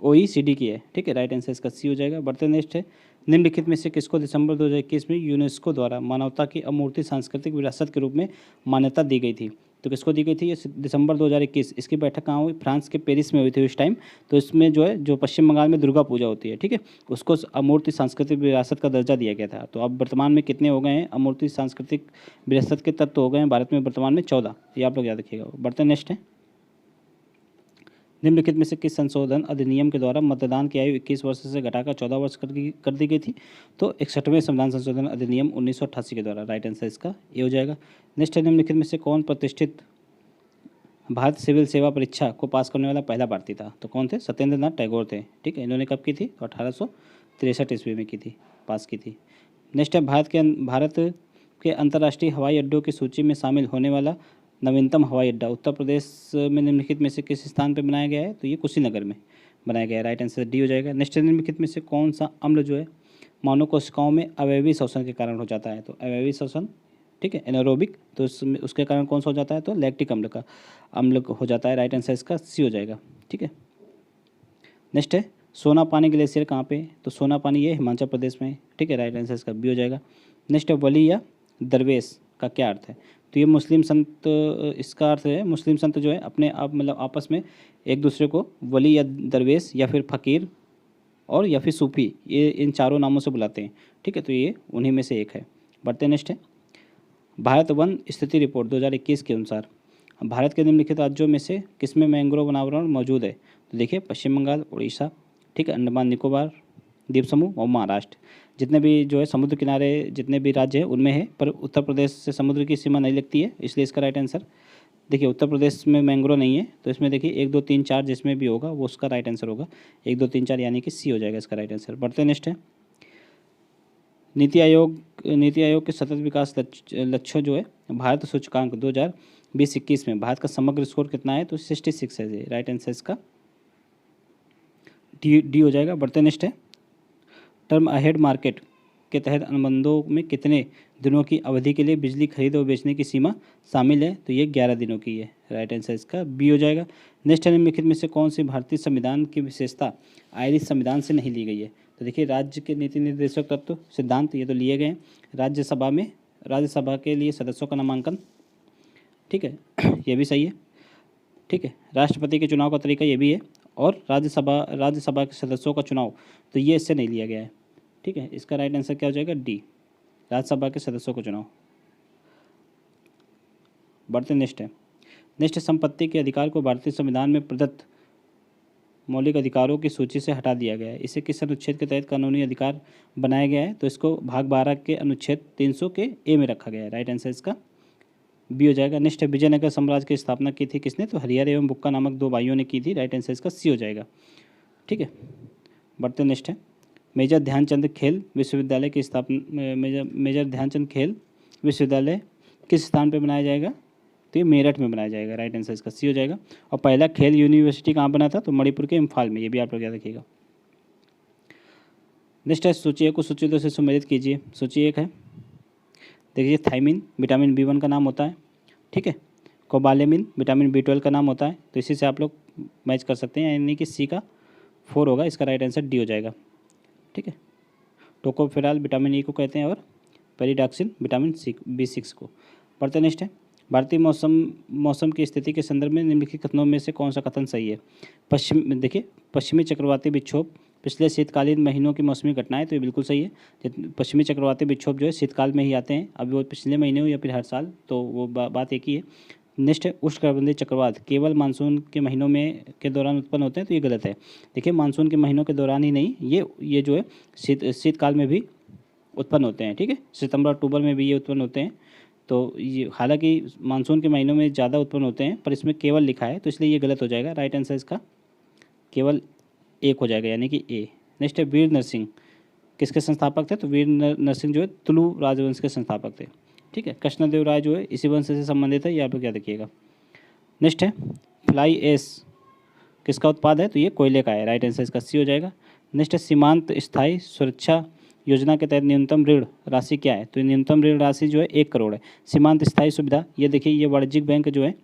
Speaker 1: OECD की है। ठीक है, राइट आंसर इसका सी हो जाएगा। बढ़ते नेक्स्ट है, निम्नलिखित में से किसको दिसंबर 2021 में यूनेस्को द्वारा मानवता की अमूर्त सांस्कृतिक विरासत के रूप में मान्यता दी गई थी? तो किसको दी गई थी? ये दिसंबर 2021। इसकी बैठक कहाँ हुई? फ्रांस के पेरिस में हुई थी उस टाइम। तो इसमें जो है, जो पश्चिम बंगाल में दुर्गा पूजा होती है, ठीक है, उसको अमूर्त सांस्कृतिक विरासत का दर्जा दिया गया था। तो अब वर्तमान में कितने हो गए हैं अमूर्त सांस्कृतिक विरासत के तत्व हो गए हैं भारत में वर्तमान में? 14। ये आप लोग याद रखिएगा। बढ़ते नेक्स्ट है, निम्नलिखित में से किस संशोधन अधिनियम के द्वारा मतदान की आयु 21 वर्ष से घटाकर 14 वर्ष कर दी गई थी? तो 61वें संविधान संशोधन अधिनियम 1988 के द्वारा। राइट आंसर इसका ये हो जाएगा। नेक्स्ट है, निम्नलिखित में से कौन प्रतिष्ठित भारत सिविल सेवा परीक्षा को पास करने वाला पहला भारतीय था? तो कौन थे? सत्येंद्र नाथ टैगोर थे, ठीक है। इन्होंने कब की थी? तो 1863 ईस्वी में की थी, पास की थी। नेक्स्ट है, भारत के अंतर्राष्ट्रीय हवाई अड्डों की सूची में शामिल होने वाला नवीनतम हवाई अड्डा उत्तर प्रदेश में निम्नलिखित में से किस स्थान पर बनाया गया है? तो ये कुशीनगर में बनाया गया है। राइट आंसर डी हो जाएगा। नेक्स्ट, निम्नलिखित में से कौन सा अम्ल जो है मानव कोशिकाओं में अवयवी श्वसन के कारण हो जाता है? तो अवयवी श्वसन, ठीक है, एनारोबिक, तो उसके कारण कौन सा हो जाता है? तो लैक्टिक अम्ल हो जाता है। राइट आंसर इसका सी हो जाएगा, ठीक है। नेक्स्ट है, सोना पानी ग्लेशियर कहाँ पे? तो सोना पानी ये हिमाचल प्रदेश में, ठीक है। राइट आंसर इसका बी हो जाएगा। नेक्स्ट है, वली या दरवेश का क्या अर्थ है? तो ये मुस्लिम संत, इसका अर्थ है मुस्लिम संत जो है अपने आप मतलब आपस में एक दूसरे को वली या दरवेश या फिर फ़कीर और या फिर सूफी, ये इन चारों नामों से बुलाते हैं, ठीक है। तो ये उन्हीं में से एक है। बढ़ते नेक्स्ट है, भारत वन स्थिति रिपोर्ट 2021 के अनुसार भारत के निम्नलिखित राज्यों में से किसमें मैंग्रोव वनावरण मौजूद है? तो देखिए, पश्चिम बंगाल, उड़ीसा, ठीक है, अंडमान निकोबार द्वीप समूह और महाराष्ट्र। जितने भी जो है समुद्र किनारे जितने भी राज्य हैं उनमें है, पर उत्तर प्रदेश से समुद्र की सीमा नहीं लगती है, इसलिए इसका राइट आंसर देखिए उत्तर प्रदेश में मैंग्रोव नहीं है। तो इसमें देखिए 1 2 3 4 जिसमें भी होगा वो उसका राइट आंसर होगा। 1 2 3 4 यानी कि सी हो जाएगा इसका राइट आंसर। बढ़ते नेक्स्ट है, नीति आयोग के सतत विकास लक्ष्यों जो है भारत सूचकांक 2020-21 में भारत का समग्र स्कोर कितना है? तो 66 है। ये राइट आंसर इसका डी हो जाएगा। बढ़ते नेक्स्ट है, टर्म अहेड मार्केट के तहत अनुबंधों में कितने दिनों की अवधि के लिए बिजली खरीद और बेचने की सीमा शामिल है? तो ये 11 दिनों की है। राइट आंसर इसका बी हो जाएगा। नेक्स्ट है, निम्नलिखित में से कौन सी भारतीय संविधान की विशेषता आयरिश संविधान से नहीं ली गई है? तो देखिए, राज्य के नीति निर्देशक तत्व सिद्धांत ये तो लिए गए हैं। राज्यसभा के लिए सदस्यों का नामांकन, ठीक है, ये भी सही है, ठीक है। राष्ट्रपति के चुनाव का तरीका ये भी है, और राज्यसभा के सदस्यों का चुनाव, तो ये इससे नहीं लिया गया है, ठीक है। इसका राइट आंसर क्या हो जाएगा? डी, राज्यसभा के सदस्यों का चुनाव। बढ़ते नेक्स्ट संपत्ति के अधिकार को भारतीय संविधान में प्रदत्त मौलिक अधिकारों की सूची से हटा दिया गया है। इसे किस अनुच्छेद के तहत कानूनी अधिकार बनाया गया है? तो इसको भाग 12 के अनुच्छेद 300 के ए में रखा गया है। राइट आंसर इसका बी हो जाएगा। नेक्स्ट है, विजयनगर साम्राज्य की स्थापना की थी किसने? तो हरिहर एवं बुक्का नामक 2 भाइयों ने की थी। राइट आंसर इसका सी हो जाएगा, ठीक है। बढ़ते नेक्स्ट है, मेजर ध्यानचंद खेल विश्वविद्यालय की स्थापना, मेजर ध्यानचंद खेल विश्वविद्यालय किस स्थान पर बनाया जाएगा? तो ये मेरठ में बनाया जाएगा। राइट आंसर इसका सी हो जाएगा। और पहला खेल यूनिवर्सिटी कहाँ बना था? तो मणिपुर के इम्फाल में। ये भी आप लोग याद रखिएगा। नेक्स्ट है, सूची 1 को सूची 2 से सुमेलित कीजिए। सूची 1 है, देखिए, थायमिन विटामिन B1 का नाम होता है, ठीक है। कोबालेमिन विटामिन B12 का नाम होता है। तो इसी से आप लोग मैच कर सकते हैं, यानी कि सी का 4 होगा। इसका राइट आंसर डी हो जाएगा, ठीक है। टोकोफेराल विटामिन E को कहते हैं, और पेरिडॉक्सिन विटामिन B6 को। बढ़ते नेक्स्ट है, भारतीय मौसम की स्थिति के संदर्भ में निम्नलिखित कथनों में से कौन सा कथन सही है? पश्चिमी चक्रवाती विक्षोभ पिछले शीतकालीन महीनों की मौसमी घटनाएं, तो ये बिल्कुल सही है। पश्चिमी चक्रवाती विक्षोभ जो है शीतकाल में ही आते हैं, अभी वो पिछले महीने हो या फिर हर साल, तो वो बात एक ही है। नेक्स्ट है, उष्णकटिबंधीय चक्रवात केवल मानसून के महीनों में के दौरान उत्पन्न होते हैं, तो ये गलत है। देखिए, मानसून के महीनों के दौरान ही नहीं, ये जो है शीतकाल में भी उत्पन्न होते हैं, ठीक है। सितंबर अक्टूबर में भी ये उत्पन्न होते हैं। तो ये हालांकि मानसून के महीनों में ज़्यादा उत्पन्न होते हैं, पर इसमें केवल लिखा है, तो इसलिए ये गलत हो जाएगा। राइट आंसर इसका केवल 1 हो जाएगा, यानी कि ए। नेक्स्ट है, वीर नरसिंह किसके संस्थापक थे? तो वीर नरसिंह जो है तुलु राजवंश के संस्थापक थे, ठीक है। कृष्णदेव राय जो है इसी वंश से संबंधित है, ये आप लोग याद रखिएगा। नेक्स्ट है, फ्लाई ऐश किसका उत्पाद है? तो ये कोयले का है। राइट आंसर इसका सी हो जाएगा। नेक्स्ट है, सीमांत स्थायी सुरक्षा योजना के तहत न्यूनतम ऋण राशि क्या है? तो न्यूनतम ऋण राशि जो है 1 करोड़ है। सीमांत स्थायी सुविधा, ये देखिए, ये वाणिज्यिक बैंक जो है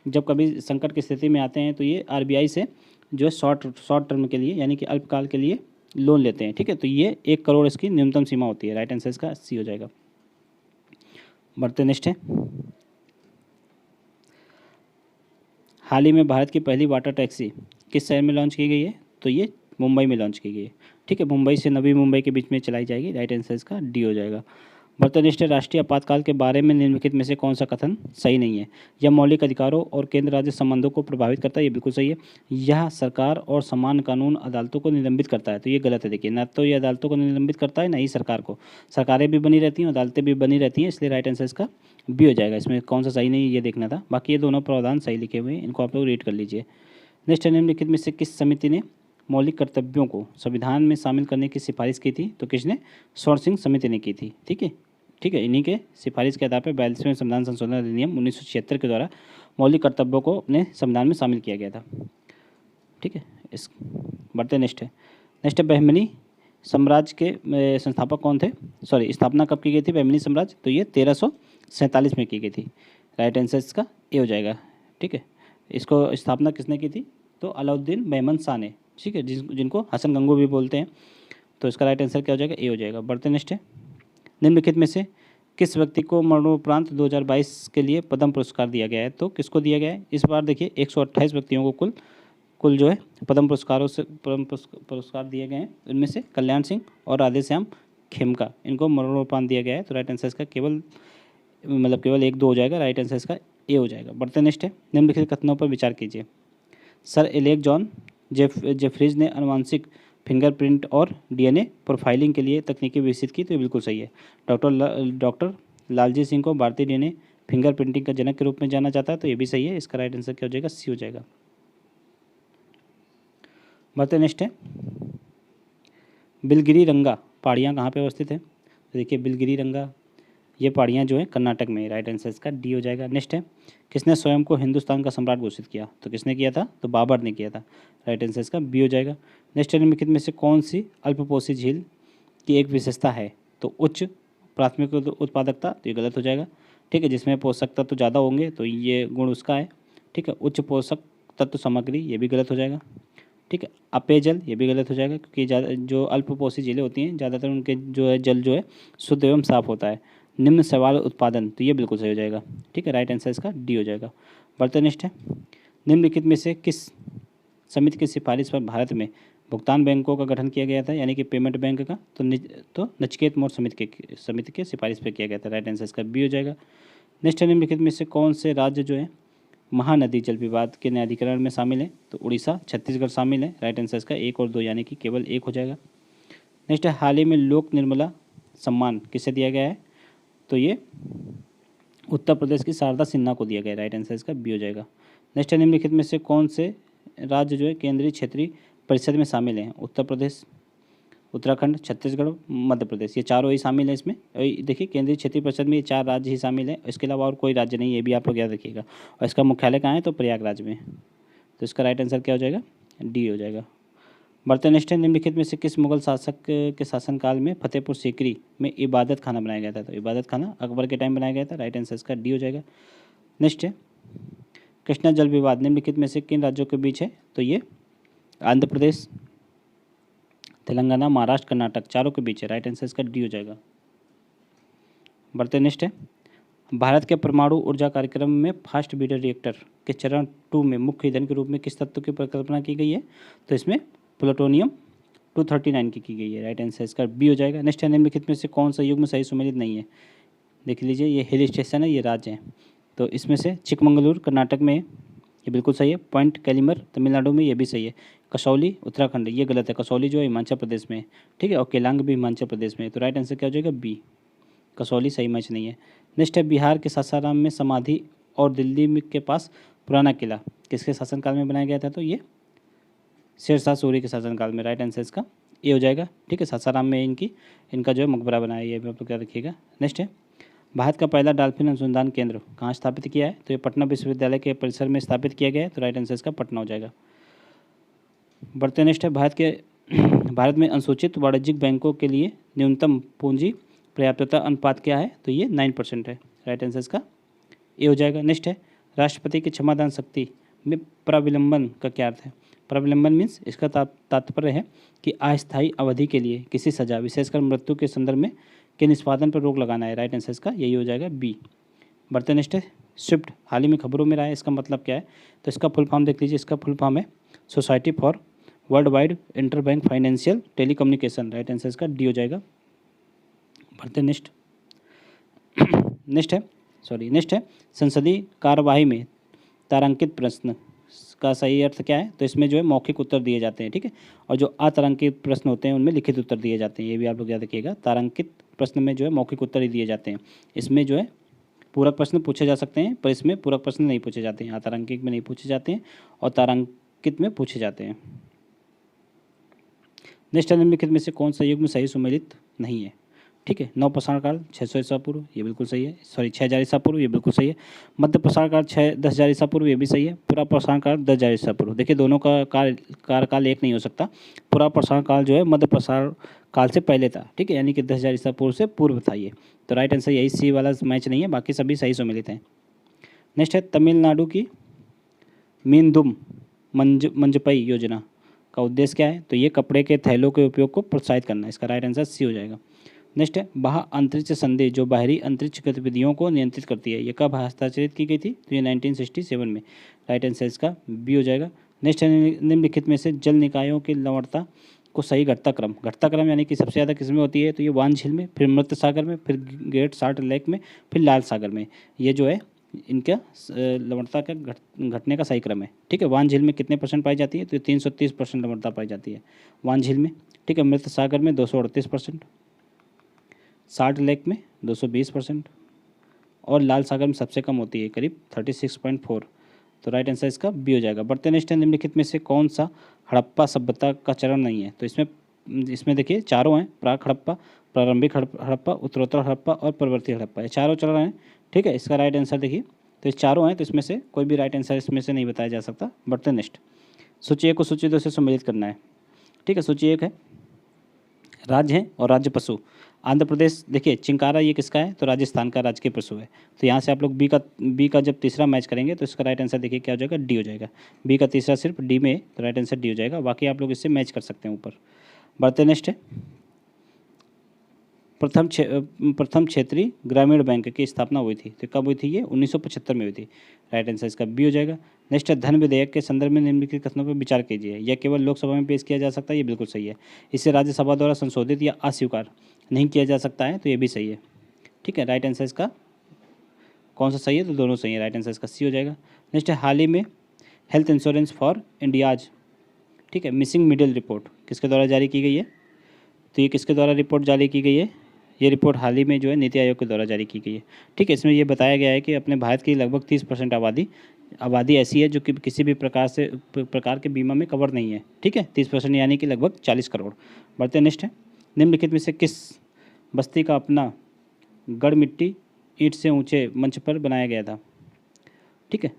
Speaker 1: जब कभी संकट की स्थिति में आते हैं तो ये RBI से जो है शॉर्ट टर्म के लिए, यानी कि अल्पकाल के लिए लोन लेते हैं, ठीक है। तो ये 1 करोड़ इसकी न्यूनतम सीमा होती है। राइट आंसर इसका सी हो जाएगा। बढ़ते नेक्स्ट है, हाल ही में भारत की पहली वाटर टैक्सी किस शहर में लॉन्च की गई है? तो ये मुंबई में लॉन्च की गई है। ठीक है, मुंबई से नवी मुंबई के बीच में चलाई जाएगी। राइट आंसर इसका डी हो जाएगा। वस्तुनिष्ठ राष्ट्रीय आपातकाल के बारे में निम्नलिखित में से कौन सा कथन सही नहीं है? यह मौलिक अधिकारों और केंद्र राज्य संबंधों को प्रभावित करता है, ये बिल्कुल सही है। यह सरकार और समान कानून अदालतों को निलंबित करता है, तो ये गलत है। देखिए, ना तो ये अदालतों को निलंबित करता है, ना ही सरकार को। सरकारें भी बनी रहती हैं, अदालतें भी बनी रहती हैं, इसलिए राइट आंसर इसका बी हो जाएगा। इसमें कौन सा सही नहीं है ये देखना था। बाकी ये दोनों प्रावधान सही लिखे हुए हैं, इनको आप लोग रीड कर लीजिए। नेक्स्ट, निम्नलिखित में से किस समिति ने मौलिक कर्तव्यों को संविधान में शामिल करने की सिफारिश की थी? तो किसने? स्वर्ण सिंह समिति ने की थी। ठीक है, इन्हीं के सिफारिश के आधार पर 42वें संविधान संशोधन अधिनियम 1976 के द्वारा मौलिक कर्तव्यों को अपने संविधान में शामिल किया गया था। ठीक है, इस बढ़ते नेक्स्ट है बहमनी साम्राज्य के संस्थापक कौन थे? स्थापना कब की गई थी बहमनी साम्राज्य? तो ये 1347 में की गई थी। राइट आंसर इसका ए हो जाएगा। ठीक है, इसको स्थापना किसने की थी? तो अलाउद्दीन मेहमन शाह ने। ठीक है, जिनको हसन गंगू भी बोलते हैं। तो इसका राइट आंसर क्या हो जाएगा? ए हो जाएगा। बढ़ते नेक्स्ट है, निम्नलिखित में से किस व्यक्ति को मरणोपरांत 2022 के लिए पद्म पुरस्कार दिया गया है? तो किसको दिया गया है इस बार? देखिए, 128 व्यक्तियों को कुल जो है पद्म पुरस्कार दिए गए हैं। इनमें से कल्याण सिंह और राधेश्याम खेमका, इनको मरणोपरांत दिया गया है। तो राइट आंसर इसका केवल 1-2 हो जाएगा। राइट आंसर इसका ए हो जाएगा। बढ़ते नेक्स्ट है, निम्नलिखित कथनों पर विचार कीजिए। सर एलेक जॉन जेफरीज ने आनुवांशिक फिंगरप्रिंट और डीएनए प्रोफाइलिंग के लिए तकनीकी विकसित की, तो ये बिल्कुल सही है। डॉक्टर लालजी सिंह को भारतीय डीएनए फिंगरप्रिंटिंग का जनक के रूप में जाना जाता है, तो ये भी सही है। इसका राइट आंसर क्या हो जाएगा? सी हो जाएगा। बढ़ते नेक्स्ट है, बिलगिरी रंगा पहाड़ियाँ कहाँ पे अवस्थित है? तो देखिए, बिलगिरी रंगा ये पहाड़ियाँ जो है कर्नाटक में। राइट आंसर इसका डी हो जाएगा। नेक्स्ट है, किसने स्वयं को हिंदुस्तान का सम्राट घोषित किया? तो किसने किया था? तो बाबर ने किया था। राइट आंसर इसका बी हो जाएगा। नेक्स्ट है, निम्नलिखित में से कौन सी अल्पपोषी झील की एक विशेषता है? तो उच्च प्राथमिक उत्पादकता, तो ये गलत हो जाएगा। ठीक है, जिसमें पोषक तत्व ज़्यादा होंगे तो ये गुण उसका है। ठीक है, उच्च पोषक तत्व सामग्री, ये भी गलत हो जाएगा। ठीक है, अपेयजल, ये भी गलत हो जाएगा, क्योंकि ज़्यादा जो अल्पपोषी झीलें होती हैं ज़्यादातर उनके जो है जल जो है शुद्ध एवं साफ होता है। निम्न सवाल उत्पादन, तो ये बिल्कुल सही हो जाएगा। ठीक है, राइट आंसर इसका डी हो जाएगा। बढ़ते नेक्स्ट है, निम्नलिखित में से किस समिति की सिफारिश पर भारत में भुगतान बैंकों का गठन किया गया था, यानी कि पेमेंट बैंक का? तो नचिकेत मोर समिति के सिफारिश पर किया गया था। राइट आंसर इसका बी हो जाएगा। नेक्स्ट है, निम्नलिखित में से कौन से राज्य जो है महानदी जल विवाद के न्यायाधिकरण में शामिल है? तो उड़ीसा, छत्तीसगढ़ शामिल है। राइट आंसर इसका 1 और 2 यानी कि केवल 1 हो जाएगा। नेक्स्ट है, हाल ही में लोक निर्मला सम्मान किसे दिया गया है? तो ये उत्तर प्रदेश की शारदा सिन्हा को दिया गया। राइट आंसर इसका बी हो जाएगा। नेक्स्ट है, निम्नलिखित में से कौन से राज्य जो है केंद्रीय क्षेत्रीय परिषद में शामिल हैं? उत्तर प्रदेश, उत्तराखंड, छत्तीसगढ़, मध्य प्रदेश, ये चारों ही शामिल है इसमें। देखिए, केंद्रीय क्षेत्रीय परिषद में ये 4 राज्य ही शामिल हैं, इसके अलावा और कोई राज्य नहीं है, ये भी आप लोग याद रखिएगा। और इसका मुख्यालय कहाँ है? तो प्रयागराज में। तो इसका राइट आंसर क्या हो जाएगा? डी हो जाएगा। बढ़ते नेक्स्ट है, निम्नलिखित में से किस मुगल शासक के शासनकाल में फतेहपुर सीकरी में इबादत खाना बनाया गया था? तो इबादत खाना अकबर के टाइम बनाया गया था। राइट आंसर इसका डी हो जाएगा। नेक्स्ट है, कृष्णा जल विवाद निम्नलिखित में से किन राज्यों के बीच है? तो ये आंध्र प्रदेश, तेलंगाना, महाराष्ट्र, कर्नाटक, चारों के बीच है। राइट आंसर इसका डी हो जाएगा। बढ़ते नेक्स्ट है, भारत के परमाणु ऊर्जा कार्यक्रम में फास्ट ब्रीडर रिएक्टर के चरण 2 में मुख्य ईंधन के रूप में किस तत्व की परिकल्पना की गई है? तो इसमें प्लूटोनियम 239 की गई है। राइट आंसर इसका बी हो जाएगा। नेक्स्ट है, निम्नलिखित में से कौन सा युग्म सही सुमेलित नहीं है? देख लीजिए, ये हिल स्टेशन है, ये राज्य है। तो इसमें से चिकमंगलूर कर्नाटक में है, ये बिल्कुल सही है। पॉइंट कैलिमर तमिलनाडु में, ये भी सही है। कसौली उत्तराखंड, ये गलत है। कसौली जो है हिमाचल प्रदेश में है। ठीक है, और केलांग भी हिमाचल प्रदेश में है। तो राइट आंसर क्या हो जाएगा? बी, कसौली सही मैच नहीं है। नेक्स्ट है, बिहार के सासाराम में समाधि और दिल्ली के पास पुराना किला किसके शासनकाल में बनाया गया था? तो ये शेरशाह सूरी के शासनकाल में। राइट आंसर इसका ए हो जाएगा। ठीक है, सासाराम में इनका जो है मकबरा बनाया, ये भी आप लोग क्या रखिएगा। नेक्स्ट है, भारत का पहला डॉल्फिन अनुसंधान केंद्र कहाँ स्थापित किया है? तो ये पटना विश्वविद्यालय के परिसर में स्थापित किया गया है। तो राइट आंसर इसका पटना हो जाएगा। बढ़ते नेक्स्ट है, भारत में अनुसूचित वाणिज्यिक बैंकों के लिए न्यूनतम पूंजी पर्याप्तता अनुपात क्या है? तो ये 9% है। राइट आंसर इसका ए हो जाएगा। नेक्स्ट है, राष्ट्रपति की क्षमादान शक्ति में प्राविलंबन का क्या अर्थ है? प्राविलंबन मीन्स इसका तात्पर्य है कि अस्थायी अवधि के लिए किसी सजा, विशेषकर मृत्यु के संदर्भ में के निष्पादन पर रोक लगाना है। राइट आंसर इसका यही हो जाएगा बी। बढ़ते नेक्स्ट है, स्विफ्ट हाल ही में खबरों में रहा है, इसका मतलब क्या है? तो इसका फुल फॉर्म देख लीजिए, इसका फुल फॉर्म है society for world wide interbank financial telecommunication. Right answer इसका डी हो जाएगा। बढ़ते नेक्स्ट नेक्स्ट है संसदीय कार्यवाही में तारांकित प्रश्न का सही अर्थ क्या है? तो इसमें जो है मौखिक उत्तर दिए जाते हैं, ठीक है, और जो अतारांकित प्रश्न होते हैं उनमें लिखित उत्तर दिए जाते हैं। ये भी आप लोग याद रखिएगा, तारांकित प्रश्न में जो है मौखिक उत्तर ही दिए जाते हैं। इसमें जो है पूरक प्रश्न पूछे जा सकते हैं, पर इसमें पूरक प्रश्न नहीं पूछे जाते हैं, अतारांकित में नहीं पूछे जाते हैं और तारांकित में पूछे जाते हैं। नेक्स्ट निम्नलिखित में से कौन सा युग्म सही सुमेलित नहीं है? ठीक है, नव प्रसारण काल 600 ईसा पूर्व, ये बिल्कुल सही है। 6000 ईसा पूर्व, ये बिल्कुल सही है। मध्य प्रसारण काल 10,000 ईसा पूर्व, ये भी सही है। पूरा प्रसारण काल 10,000 ईसा पूर्व। देखिए दोनों का कार्यकाल एक नहीं हो सकता। पूरा प्रसारण काल जो है मध्य प्रसारण काल से पहले था, ठीक है, यानी कि 10,000 ईसा पूर्व से पूर्व था ये। तो राइट आंसर यही सी वाला मैच नहीं है, बाकी सभी सही सुमेलित हैं। नेक्स्ट है तमिलनाडु की मीनदुम मंजपई योजना का उद्देश्य क्या है? तो ये कपड़े के थैलों के उपयोग को प्रोत्साहित करना है। इसका राइट आंसर सी हो जाएगा। नेक्स्ट है बाह्य अंतरिक्ष संदेश जो बाहरी अंतरिक्ष गतिविधियों को नियंत्रित करती है, ये कब हस्ताक्षरित की गई थी? तो ये 1967 में। राइट आंसर इसका बी हो जाएगा। नेक्स्ट है निम्नलिखित में से जल निकायों की लवणता को सही घटता क्रम यानी कि सबसे ज़्यादा किसमें होती है? तो ये वान झील में, फिर मृत सागर में, फिर ग्रेट साल्ट लेक में, फिर लाल सागर में। ये जो है इनका लवणता का घटने का सही क्रम है, ठीक है। वान झील में कितने % पाई जाती है? तो 330% लवणता पाई जाती है वान झील में, ठीक है। मृत सागर में 238%, साल्ट लेक में 220% और लाल सागर में सबसे कम होती है, करीब 36.4। तो राइट आंसर इसका बी हो जाएगा। बढ़ते नेक्स्ट निम्नलिखित में से कौन सा हड़प्पा सभ्यता का चरण नहीं है? तो इसमें देखिए चारों हैं, प्राक हड़प्पा, प्रारंभिक हड़प्पा, उत्तरोत्तर हड़प्पा और परवर्ती हड़प्पा, ये चारों चरण हैं, ठीक है। इसका राइट आंसर देखिए, तो ये चारों हैं, तो इसमें से कोई भी राइट आंसर इसमें से नहीं बताया जा सकता। बढ़ते नेक्स्ट सूची 1 को सूची 2 से सम्मिलित करना है, ठीक है। सूची 1 है राज्य है और राज्य पशु। आंध्र प्रदेश, देखिए चिंकारा ये किसका है? तो राजस्थान का राजकीय पशु है। तो यहाँ से आप लोग बी का जब तीसरा मैच करेंगे तो इसका राइट आंसर देखिए क्या हो जाएगा? डी हो जाएगा। बी का तीसरा सिर्फ डी में है, तो राइट आंसर डी हो जाएगा। बाकी आप लोग इससे मैच कर सकते हैं ऊपर। बढ़ते नेक्स्ट है प्रथम क्षेत्रीय ग्रामीण बैंक की स्थापना हुई थी, तो कब हुई थी? ये 1975 में हुई थी। राइट आंसर इसका बी हो जाएगा। नेक्स्ट है धन विधेयक के संदर्भ में निम्नलिखित कथनों पर विचार कीजिए। यह केवल लोकसभा में पेश किया जा सकता है, ये बिल्कुल सही है। इसे राज्यसभा द्वारा संशोधित या अस्वीकार नहीं किया जा सकता है, तो ये भी सही है, ठीक है। राइट आंसर इसका कौन सा सही है? तो दोनों सही है। राइट आंसर इसका सी हो जाएगा। नेक्स्ट है हाल ही में हेल्थ इंश्योरेंस फॉर इंडियाज, ठीक है, मिसिंग मिडिल रिपोर्ट किसके द्वारा जारी की गई है? तो ये किसके द्वारा रिपोर्ट जारी की गई है? ये रिपोर्ट हाल ही में जो है नीति आयोग के द्वारा जारी की गई है, ठीक है। इसमें ये बताया गया है कि अपने भारत की लगभग 30% आबादी ऐसी है जो कि किसी भी प्रकार के बीमा में कवर नहीं है, ठीक है। 30% यानी कि लगभग 40 करोड़। बढ़ते नेक्स्ट है निम्नलिखित में से किस बस्ती का अपना गढ़ मिट्टी ईंट से ऊंचे मंच पर बनाया गया था, ठीक है।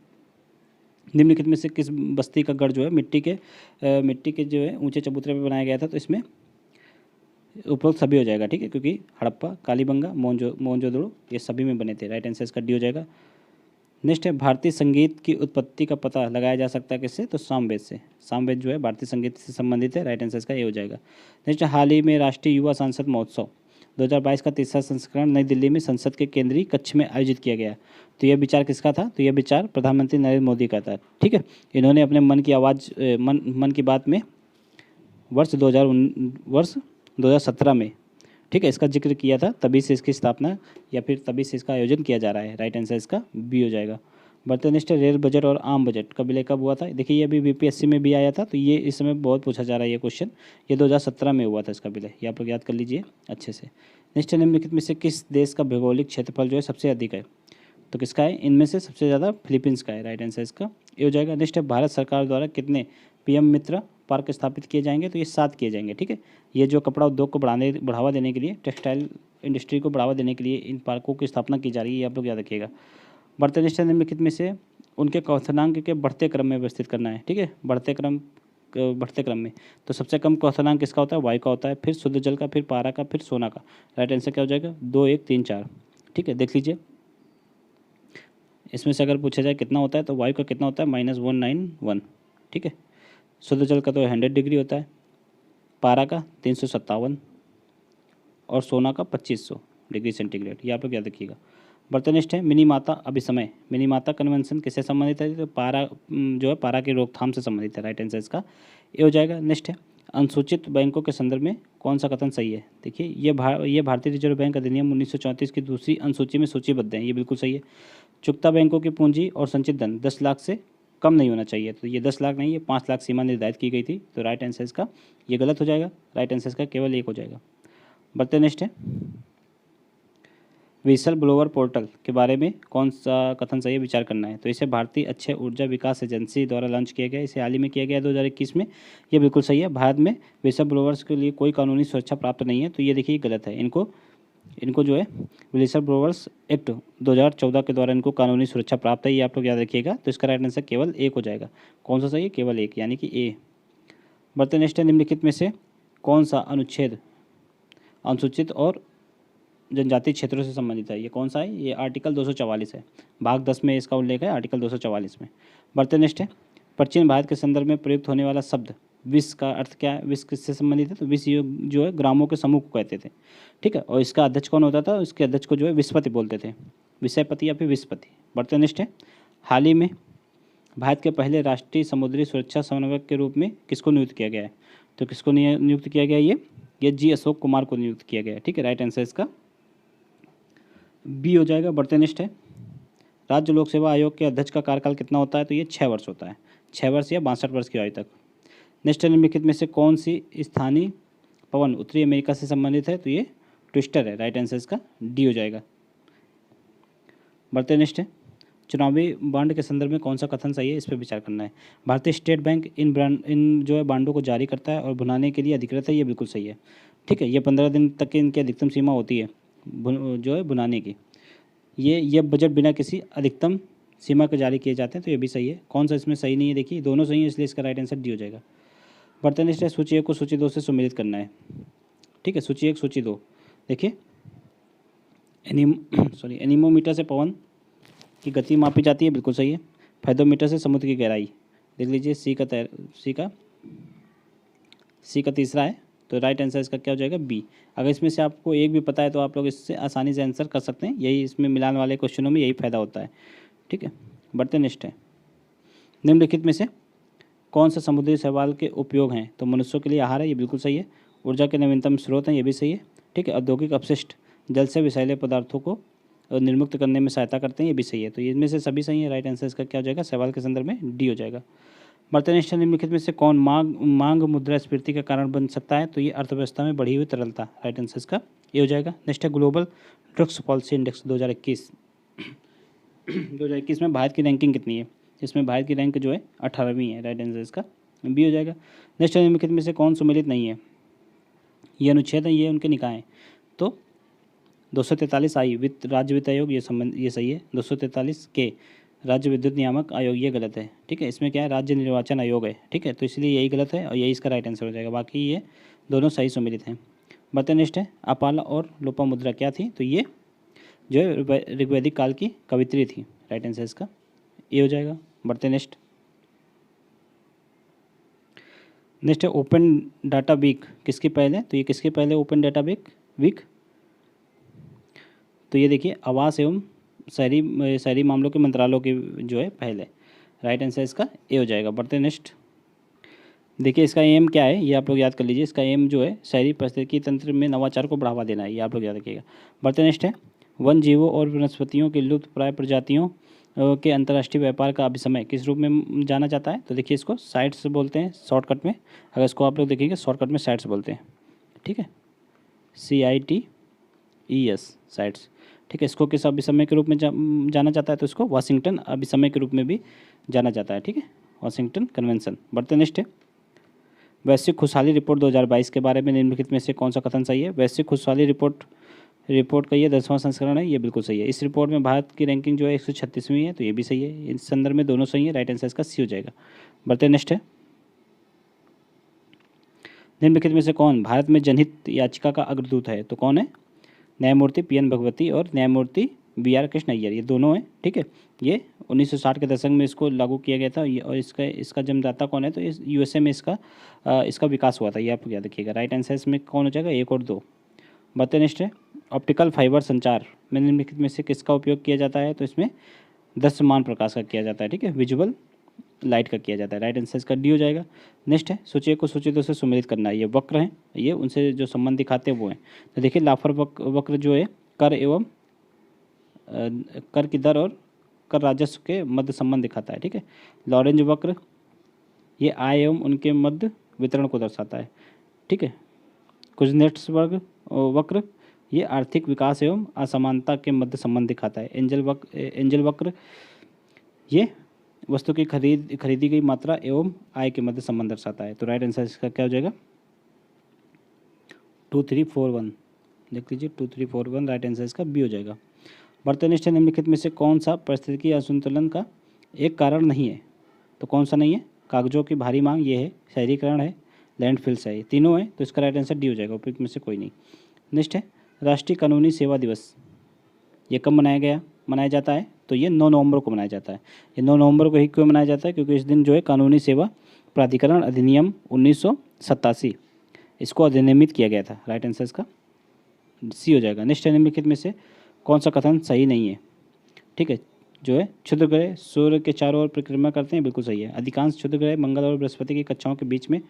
Speaker 1: निम्नलिखित में से किस बस्ती का गढ़ जो है मिट्टी के जो है ऊंचे चबूतरे पर बनाया गया था? तो इसमें उपरोक्त सभी हो जाएगा, ठीक है, क्योंकि हड़प्पा, कालीबंगा, मोहनजोदड़ो ये सभी में बने थे। राइट आंसर इसका डी हो जाएगा। नेक्स्ट है भारतीय संगीत की उत्पत्ति का पता लगाया जा सकता है किससे? तो सामवेद से। सामवेद जो है भारतीय संगीत से संबंधित है। राइट आंसर इसका ए हो जाएगा। नेक्स्ट हाल ही में राष्ट्रीय युवा सांसद महोत्सव 2022 का तीसरा संस्करण नई दिल्ली में संसद के केंद्रीय कक्ष में आयोजित किया गया। तो यह विचार किसका था? तो यह विचार प्रधानमंत्री नरेंद्र मोदी का था, ठीक है। इन्होंने अपने मन की बात में वर्ष 2017 में, ठीक है, इसका जिक्र किया था, तभी से इसकी स्थापना या फिर तभी से इसका आयोजन किया जा रहा है। राइट आंसर इसका बी हो जाएगा। बढ़ते नेक्स्ट रेल बजट और आम बजट का विलय कब हुआ था? देखिए ये अभी बीपीएससी में भी आया था, तो ये इस समय बहुत पूछा जा रहा है ये क्वेश्चन। ये 2017 में हुआ था इसका विलय, ये आप लोग याद कर लीजिए अच्छे से। नेक्स्ट निम्नलिखित में से किस देश का भौगोलिक क्षेत्रफल जो है सबसे अधिक है? तो किसका है? इनमें से सबसे ज़्यादा फिलीपींस का है। राइट आंसर इसका ये हो जाएगा। नेक्स्ट है भारत सरकार द्वारा कितने पीएम मित्र पार्क स्थापित किए जाएंगे? तो ये 7 किए जाएंगे, ठीक है। ये जो कपड़ा उद्योग को बढ़ावा देने के लिए, टेक्सटाइल इंडस्ट्री को बढ़ावा देने के लिए इन पार्कों की स्थापना की जा रही है, ये आप लोग याद रखिएगा। बढ़ते नेक्स्ट निम्नलिखित में से उनके क्वथनांक के बढ़ते क्रम में व्यवस्थित करना है, ठीक है। बढ़ते क्रम में तो सबसे कम क्वथनांक किसका होता है? वायु का होता है, फिर शुद्ध जल का, फिर पारा का, फिर सोना का। राइट आंसर क्या हो जाएगा? 2, 1, 3, 4, ठीक है। देख लीजिए इसमें से अगर पूछा जाए कितना होता है, तो वायु का कितना होता है? -191, ठीक है। शुद्ध जल का तो 100 डिग्री होता है, पारा का 357 और सोना का 2500 डिग्री सेंटीग्रेड, ये आप लोग याद रखिएगा। बर्तनिष्ठ है मिनी माता अभिसमय। मिनी माता कन्वेंशन किससे संबंधित है? तो पारा जो है पारा की रोकथाम से संबंधित है। राइट आंसर इसका ये हो जाएगा। नेक्स्ट है अनुसूचित बैंकों के संदर्भ में कौन सा कथन सही है? देखिए ये भारतीय रिजर्व बैंक अधिनियम 1934 की दूसरी अनुसूची में सूचीबद्ध है, ये बिल्कुल सही है। चुकता बैंकों की पूंजी और संचित धन 10 लाख से कम नहीं होना चाहिए, तो ये 10 लाख नहीं, ये 5 लाख सीमा निर्धारित की गई थी, तो राइट आंसर इसका ये गलत हो जाएगा। राइट आंसर इसका केवल एक हो जाएगा। बढ़ते नेक्स्ट है व्हिसल ब्लोअर पोर्टल के बारे में कौन सा कथन सही है, विचार करना है। तो इसे भारतीय अक्षय ऊर्जा विकास एजेंसी द्वारा लॉन्च किया गया, इसे हाल ही में किया गया 2021 में, ये बिल्कुल सही है। भारत में व्हिसल ब्लोअर्स के लिए कोई कानूनी सुरक्षा प्राप्त नहीं है, तो ये देखिए गलत है। इनको जो है व्हिसल ब्लोअर्स एक्ट 2014 के द्वारा इनको कानूनी सुरक्षा प्राप्त है, ये आप लोग याद रखिएगा। तो इसका राइट आंसर केवल एक हो जाएगा। कौन सा सही है? केवल एक, यानी कि ए। बढ़ते नेक्स्ट है निम्नलिखित में से कौन सा अनुच्छेद अनुसूचित और जनजातीय क्षेत्रों से संबंधित है? ये कौन सा है? ये आर्टिकल 244 है, भाग 10 में इसका उल्लेख है, आर्टिकल 244 में। बढ़ते नेक्स्ट है प्राचीन भारत के संदर्भ में प्रयुक्त होने वाला शब्द विश्व का अर्थ क्या है? विश्व किससे संबंधित है? तो विश्व जो है ग्रामों के समूह को कहते थे, ठीक है। और इसका अध्यक्ष कौन होता था? इसके अध्यक्ष को जो है विश्वपति बोलते थे, विषयपति या फिर विश्वपति। बढ़ते नेक्स्ट है हाल ही में भारत के पहले राष्ट्रीय समुद्री सुरक्षा समन्वयक के रूप में किसको नियुक्त किया गया है? तो किसको नियुक्त किया गया? ये जी अशोक कुमार को नियुक्त किया गया है, ठीक है। राइट आंसर इसका बी हो जाएगा। बढ़ते नेक्स्ट है राज्य लोक सेवा आयोग के अध्यक्ष का कार्यकाल कितना होता है? तो ये 6 वर्ष होता है, 6 वर्ष या 62 वर्ष की आयु तक। नेक्स्ट निम्नलिखित में से कौन सी स्थानीय पवन उत्तरी अमेरिका से संबंधित है? तो ये ट्विस्टर है। राइट आंसर इसका डी हो जाएगा। बढ़ते नेक्स्ट है चुनावी बॉन्ड के संदर्भ में कौन सा कथन सही है, इस पर विचार करना है। भारतीय स्टेट बैंक इन जो है बॉन्डों को जारी करता है और भुनाने के लिए अधिकृत है, ये बिल्कुल सही है, ठीक है। ये 15 दिन तक की इनकी अधिकतम सीमा होती है जो है भुनाने की। ये बजट बिना किसी अधिकतम सीमा के जारी किए जाते हैं, तो ये भी सही है। कौन सा इसमें सही नहीं है? देखिए दोनों सही है, इसलिए इसका राइट आंसर डी हो जाएगा। बढ़ते नेक्स्ट है सूची 1 को सूची 2 से सम्मिलित करना है, ठीक है। सूची 1 सूची 2 देखिए एनीमोमीटर से पवन की गति मापी जाती है, बिल्कुल सही है। फायदोमीटर से समुद्र की गहराई देख लीजिए, सी का तीसरा है, तो राइट आंसर इसका क्या हो जाएगा? बी। अगर इसमें से आपको एक भी पता है तो आप लोग इससे आसानी से आंसर कर सकते हैं, यही इसमें मिलान वाले क्वेश्चनों में यही फायदा होता है, ठीक है। बढ़ते नेक्स्ट है निम्नलिखित में से कौन सा समुद्री शैवाल के उपयोग हैं? तो मनुष्यों के लिए आहार है, ये बिल्कुल सही है। ऊर्जा के नवीनतम स्रोत हैं, ये भी सही है, ठीक है। औद्योगिक अपशिष्ट जल से विषैले पदार्थों को निर्मुक्त करने में सहायता करते हैं, ये भी सही है। तो इनमें से सभी सही है। राइट आंसर इसका क्या हो जाएगा? शैवाल के संदर्भ में डी हो जाएगा। बढ़ते नेक्स्ट निम्नलिखित में से कौन मांग मुद्रास्फीति का कारण बन सकता है? तो ये अर्थव्यवस्था में बढ़ी हुई तरलता। राइट आंसर इसका ये हो जाएगा। नेक्स्ट है ग्लोबल ड्रग्स पॉलिसी इंडेक्स 2021 2021 में भारत की रैंकिंग कितनी है? इसमें भारत की रैंक जो है 18वीं है। राइट आंसर इसका बी हो जाएगा। नेक्स्ट निम्नलिखित में से कौन सम्मिलित नहीं है? ये अनुच्छेद है, ये उनके निकाय हैं। तो 243 आई राज्य वित्त आयोग, ये सही है। 243 के राज्य विद्युत नियामक आयोग, ये गलत है, ठीक है। इसमें क्या है? राज्य निर्वाचन आयोग है, ठीक है। तो इसलिए यही गलत है और यही इसका राइट आंसर हो जाएगा। बाकी ये दोनों सही सम्मिलित हैं। बढ़ते नेक्स्ट है अपाला और लोपामुद्रा क्या थी? तो ये जो है ऋग्वैदिक काल की कवित्री थी। राइट आंसर इसका ये हो जाएगा। बढ़ते नेक्स्ट है ओपन डाटा वीक किसके पहले? तो ये किसके पहले ओपन डाटा वीक? तो ये देखिए आवास एवं शहरी मामलों के मंत्रालयों के जो है पहले। राइट आंसर इसका ए हो जाएगा। बढ़ते नेक्स्ट देखिए इसका एम क्या है, ये आप लोग याद कर लीजिए। इसका एम जो है शहरी पारिस्थितिकी तंत्र में नवाचार को बढ़ावा देना है, ये आप लोग याद रखिएगा। बढ़ते नेक्स्ट है वन जीवों और वनस्पतियों की लुप्त प्राय प्रजातियों के अंतर्राष्ट्रीय व्यापार का अभिसमय किस रूप में जाना जाता है? तो देखिए इसको साइट्स बोलते हैं शॉर्टकट में। अगर इसको आप लोग देखेंगे शॉर्टकट में साइट्स बोलते हैं, ठीक है। CITES साइट्स, ठीक है। इसको किस अभिसमय के रूप में जाना जाता है? तो इसको वाशिंगटन अभिसमय के रूप में भी जाना जाता है, ठीक है, वाशिंगटन कन्वेंशन। बढ़ते नेक्स्ट है वैश्विक खुशहाली रिपोर्ट 2022 के बारे में निम्नलिखित में से कौन सा कथन सही है? वैश्विक खुशहाली रिपोर्ट का ये 10वां संस्करण है, ये बिल्कुल सही है। इस रिपोर्ट में भारत की रैंकिंग जो है 136वीं है, तो ये भी सही है। इस संदर्भ में दोनों सही है। राइट आंसर इसका सी हो जाएगा। बढ़ते नेक्स्ट है निम्नलिखित में से कौन भारत में जनहित याचिका का अग्रदूत है? तो कौन है? न्यायमूर्ति PN भगवती और न्यायमूर्ति BR कृष्ण अय्यर, ये दोनों हैं, ठीक है। ये 1960 के दशक में इसको लागू किया गया था और इसका जन्मदाता कौन है? तो इस USA में इसका विकास हुआ था, ये आप याद रखिएगा। राइट आंसर इसमें कौन हो जाएगा? 1 और 2। बढ़ते नेक्स्ट है ऑप्टिकल फाइबर संचार में निम्नलिखित में से किसका उपयोग किया जाता है, तो इसमें दृश्यमान प्रकाश का किया जाता है, ठीक है, विजुअल लाइट का किया जाता है। राइट आंसर इसका डी हो जाएगा। नेक्स्ट है सूची को सूची दो से सुमेलित करना है। ये वक्र हैं, ये उनसे जो संबंध दिखाते हैं वो हैं। तो देखिए लाफर वक्र जो है कर एवं कर की दर और कर राजस्व के मध्य संबंध दिखाता है, ठीक है। लॉरेंज वक्र ये आय एवं उनके मध्य वितरण को दर्शाता है, ठीक है। कुजनेट्स वक्र ये आर्थिक विकास एवं असमानता के मध्य संबंध दिखाता है। एंजल वक्र ये वस्तु की खरीदी गई मात्रा एवं आय के मध्य संबंध दर्शाता है। तो राइट आंसर इसका क्या हो जाएगा 2341, देख लीजिए 2341 राइट आंसर इसका बी हो जाएगा। बर्तनिष्ठ निम्नलिखित में से कौन सा परिस्थितिकी असंतुलन का एक कारण नहीं है, तो कौन सा नहीं है, कागजों की भारी मांग ये है, शहरीकरण है, लैंडफिल्स है, ये तीनों है, तो इसका राइट आंसर डी हो जाएगा, उपयुक्त में से कोई नहीं। नेक्स्ट है राष्ट्रीय कानूनी सेवा दिवस, ये कब मनाया जाता है, तो ये 9 नवंबर को मनाया जाता है। ये 9 नवंबर को ही क्यों मनाया जाता है, क्योंकि इस दिन जो है कानूनी सेवा प्राधिकरण अधिनियम 1987 इसको अधिनियमित किया गया था। राइट आंसर इसका सी हो जाएगा। नेक्स्ट निम्नलिखित में से कौन सा कथन सही नहीं है, ठीक है, जो है क्षुद्र ग्रह सूर्य के चारों ओर परिक्रमा करते हैं, बिल्कुल सही है। अधिकांश क्षुद्र ग्रह मंगल और बृहस्पति की कक्षाओं के बीच में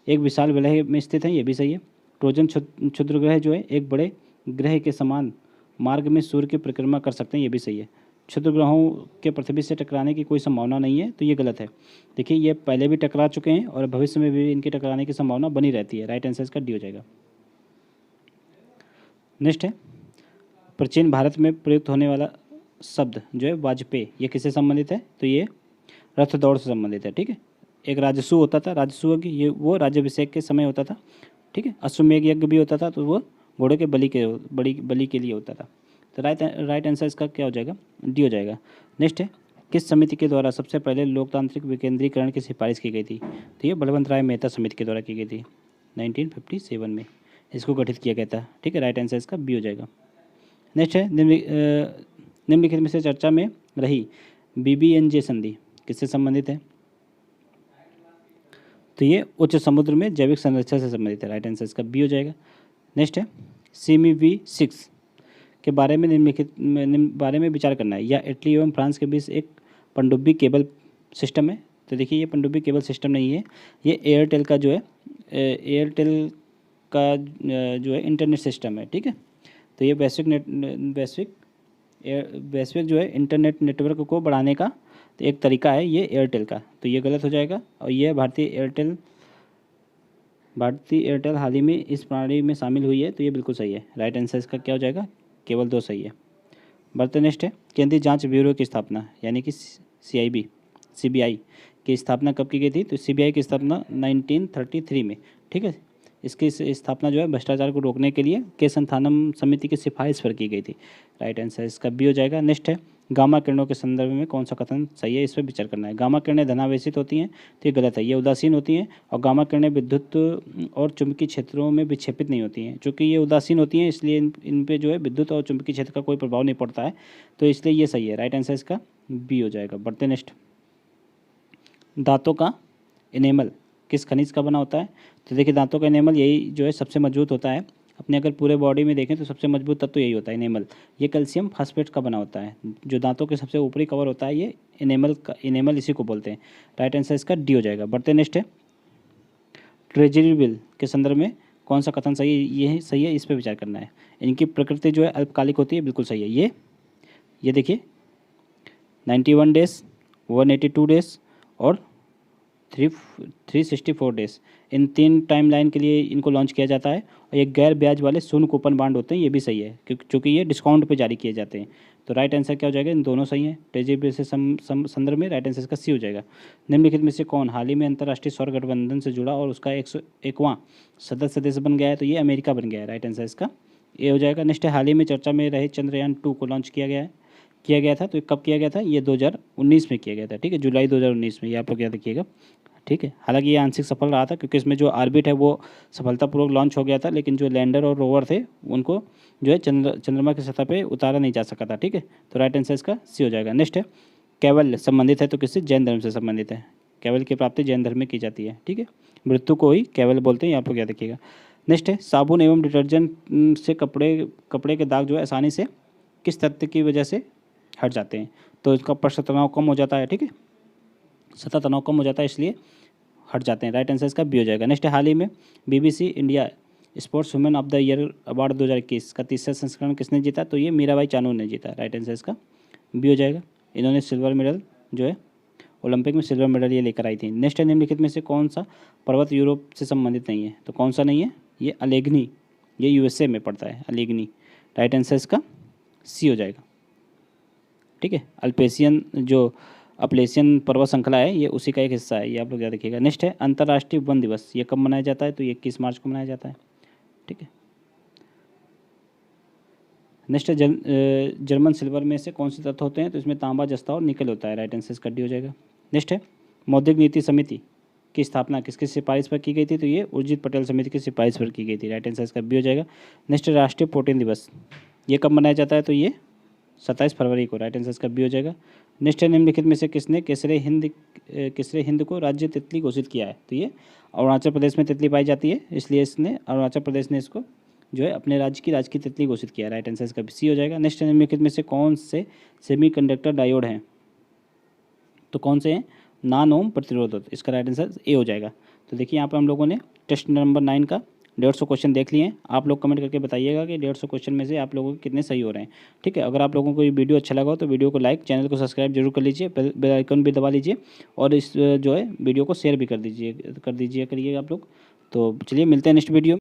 Speaker 1: एक विशाल वलय में स्थित है, ये भी सही है। ट्रोजन क्षुद्र ग्रह जो है एक बड़े ग्रह के समान मार्ग में सूर्य की परिक्रमा कर सकते हैं, ये भी सही है। क्षुद्र ग्रहों के पृथ्वी से टकराने की कोई संभावना नहीं है, तो ये गलत है। देखिए ये पहले भी टकरा चुके हैं और भविष्य में भी इनके टकराने की संभावना बनी रहती है। राइट आंसर इसका डी हो जाएगा। नेक्स्ट है प्राचीन भारत में प्रयुक्त होने वाला शब्द जो है वाजपेय, ये किससे संबंधित है, तो ये रथ दौड़ से संबंधित है, ठीक है। एक राजसू होता था, राजसू यज्ञ ये वो राज्याभिषेक के समय होता था, ठीक है। अश्वमेघ यज्ञ भी होता था, तो वो घोड़े के बलि के लिए होता था। तो राइट आंसर इसका क्या हो जाएगा डी हो जाएगा। नेक्स्ट है किस समिति के द्वारा सबसे पहले लोकतांत्रिक विकेंद्रीकरण की सिफारिश की गई थी, तो ये बलवंत राय मेहता समिति के द्वारा की गई थी 1957 में इसको गठित किया गया था, ठीक है। राइट आंसर इसका बी हो जाएगा। नेक्स्ट है निम्नलिखित में से चर्चा में रही BBNJ संधि किससे संबंधित है, तो ये उच्च समुद्र में जैविक संरक्षण से संबंधित है। राइट आंसर इसका बी हो जाएगा। नेक्स्ट है CMV6 के बारे में बारे में विचार करना है। या इटली एवं फ्रांस के बीच एक पनडुब्बी केबल सिस्टम है, तो देखिए ये पनडुब्बी केबल सिस्टम नहीं है, ये एयरटेल का जो है जो है इंटरनेट सिस्टम है, ठीक है। तो ये वैश्विक जो है इंटरनेट नेटवर्क को बढ़ाने का तो एक तरीका है ये एयरटेल का, तो ये गलत हो जाएगा। और ये भारतीय एयरटेल हाल ही में इस प्रणाली में शामिल हुई है, तो ये बिल्कुल सही है। राइट आंसर इसका क्या हो जाएगा, केवल 2 सही है। बढ़ते नेक्स्ट है केंद्रीय जांच ब्यूरो की स्थापना यानी कि CBI की स्थापना कब की गई थी, तो CBI की स्थापना 1933 में, ठीक है। इसकी स्थापना जो है भ्रष्टाचार को रोकने के लिए केशनथानम समिति की सिफारिश पर की गई थी। राइट आंसर इसका बी हो जाएगा। नेक्स्ट है गामा किरणों के संदर्भ में कौन सा कथन सही है, इस पर विचार करना है। गामा किरणें धनावेशित होती हैं, तो ये गलत है, ये उदासीन होती हैं। और गामा किरणें विद्युत और चुंबकीय क्षेत्रों में विक्षेपित नहीं होती हैं, चूँकि ये उदासीन होती हैं इसलिए इन पे जो है विद्युत और चुंबकीय क्षेत्र का कोई प्रभाव नहीं पड़ता है, तो इसलिए ये सही है। राइट आंसर इसका बी हो जाएगा। बढ़ते नेक्स्ट दांतों का इनेमल किस खनिज का बना होता है, तो देखिए दांतों का इनेमल यही जो है सबसे मजबूत होता है। अपने अगर पूरे बॉडी में देखें तो सबसे मजबूत तत्व यही होता है इनेमल। ये कैल्शियम फास्फेट का बना होता है। जो दांतों के सबसे ऊपरी कवर होता है ये इनेमल इसी को बोलते हैं। राइट आंसर इसका डी हो जाएगा। बढ़ते नेक्स्ट है ट्रेजरी बिल के संदर्भ में कौन सा कथन सही है, ये सही है, इस पर विचार करना है। इनकी प्रकृति जो है अल्पकालिक होती है, बिल्कुल सही है। ये देखिए 91 डेज 182 डेज और 364 डेज, इन 3 टाइमलाइन के लिए इनको लॉन्च किया जाता है। और ये गैर ब्याज वाले शून्य कूपन बांड होते हैं, ये भी सही है क्योंकि ये डिस्काउंट पे जारी किए जाते हैं। तो राइट आंसर क्या हो जाएगा, इन दोनों सही हैं। ट्रेजरी से संदर्भ में राइट आंसर इसका सी हो जाएगा। निम्नलिखित में से कौन हाल ही में अंतर्राष्ट्रीय सौर गठबंधन से जुड़ा और उसका 101वां सदस्य देश बन गया है, तो ये अमेरिका बन गया है। राइट आंसर इसका ए हो जाएगा। नेक्स्ट है हाल ही में चर्चा में रहे चंद्रयान 2 को लॉन्च किया गया था, तो कब किया गया था, ये 2019 में किया गया था, ठीक है, जुलाई 2019 में, ये आप लोग याद रखिएगा, ठीक है। हालांकि ये आंशिक सफल रहा था क्योंकि इसमें जो ऑर्बिट है वो सफलतापूर्वक लॉन्च हो गया था, लेकिन जो लैंडर और रोवर थे उनको जो है चंद्रमा की सतह पे उतारा नहीं जा सका था, ठीक है। तो राइट आंसर इसका सी हो जाएगा। नेक्स्ट है कैवल्य संबंधित है, तो किससे, जैन धर्म से संबंधित है। कैवल्य की प्राप्ति जैन धर्म में की जाती है, ठीक है। मृत्यु को ही कैवल्य बोलते हैं, आप लोग याद रखिएगा। नेक्स्ट है साबुन एवं डिटर्जेंट से कपड़े के दाग जो है आसानी से किस तथ्य की वजह से हट जाते हैं? तो इसका पृष्ठ तनाव कम हो जाता है, ठीक है, सतह तनाव कम हो जाता है इसलिए हट जाते हैं। राइट आंसर इसका बी हो जाएगा। नेक्स्ट है हाल ही में BBC India sports women of the year award 2021 का तीसरा संस्करण किसने जीता? तो ये मीराबाई चानू ने जीता। राइट आंसर इसका बी हो जाएगा। इन्होंने सिल्वर मेडल जो है ओलंपिक में सिल्वर मेडल ये लेकर आई थी। नेक्स्ट है निम्नलिखित में से कौन सा पर्वत यूरोप से संबंधित नहीं है? तो कौन सा नहीं है? ये अलेग्नी, ये USA में पड़ता है अलेग्नी। राइट आंसर इसका सी हो जाएगा, ठीक है। अल्पेशियन जो अपलेशियन पर्वत श्रृंखला है ये उसी का एक हिस्सा है, ये आप लोग याद रखिएगा। नेक्स्ट है अंतर्राष्ट्रीय वन दिवस, ये कब मनाया जाता है? तो ये 21 मार्च को मनाया जाता है, ठीक है। नेक्स्ट है जर्मन सिल्वर में से कौन से तत्व होते हैं? तो इसमें तांबा, जस्ता और निकल होता है। राइट आंसर इसका डी हो जाएगा। नेक्स्ट है मौद्रिक नीति समिति की स्थापना किसकी सिफारिश पर की गई थी? तो ये उर्जित पटेल समिति की सिफारिश पर की गई थी। राइट आंसर इसका बी हो जाएगा। नेक्स्ट है राष्ट्रीय प्रोटीन दिवस, ये कब मनाया जाता है? तो ये 27 फरवरी को। राइट आंसर इसका बी हो जाएगा। नेक्स्ट है निम्नलिखित में से किसने केसरे हिंद को राज्य तितली घोषित किया है? तो ये अरुणाचल प्रदेश में तितली पाई जाती है, इसलिए इसने अरुणाचल प्रदेश ने इसको जो है अपने राज्य की तितली घोषित किया है। राइट आंसर इसका सी हो जाएगा। नेक्स्ट निम्नलिखित में से कौन से सेमीकंडक्टर डायोड हैं? तो कौन से हैं? नॉन ओम प्रतिरोधक, इसका राइट आंसर ए हो जाएगा। तो देखिए यहाँ पर हम लोगों ने टेस्ट नंबर 9 का 150 क्वेश्चन देख लिए हैं। आप लोग कमेंट करके बताइएगा कि 150 क्वेश्चन में से आप लोगों के कितने सही हो रहे हैं, ठीक है। अगर आप लोगों को ये वीडियो अच्छा लगा हो तो वीडियो को लाइक, चैनल को सब्सक्राइब जरूर कर लीजिए, बेल आइकन भी दबा लीजिए और इस जो है वीडियो को शेयर भी कर दीजिए करिए आप लोग। तो चलिए मिलते हैं नेक्स्ट वीडियो।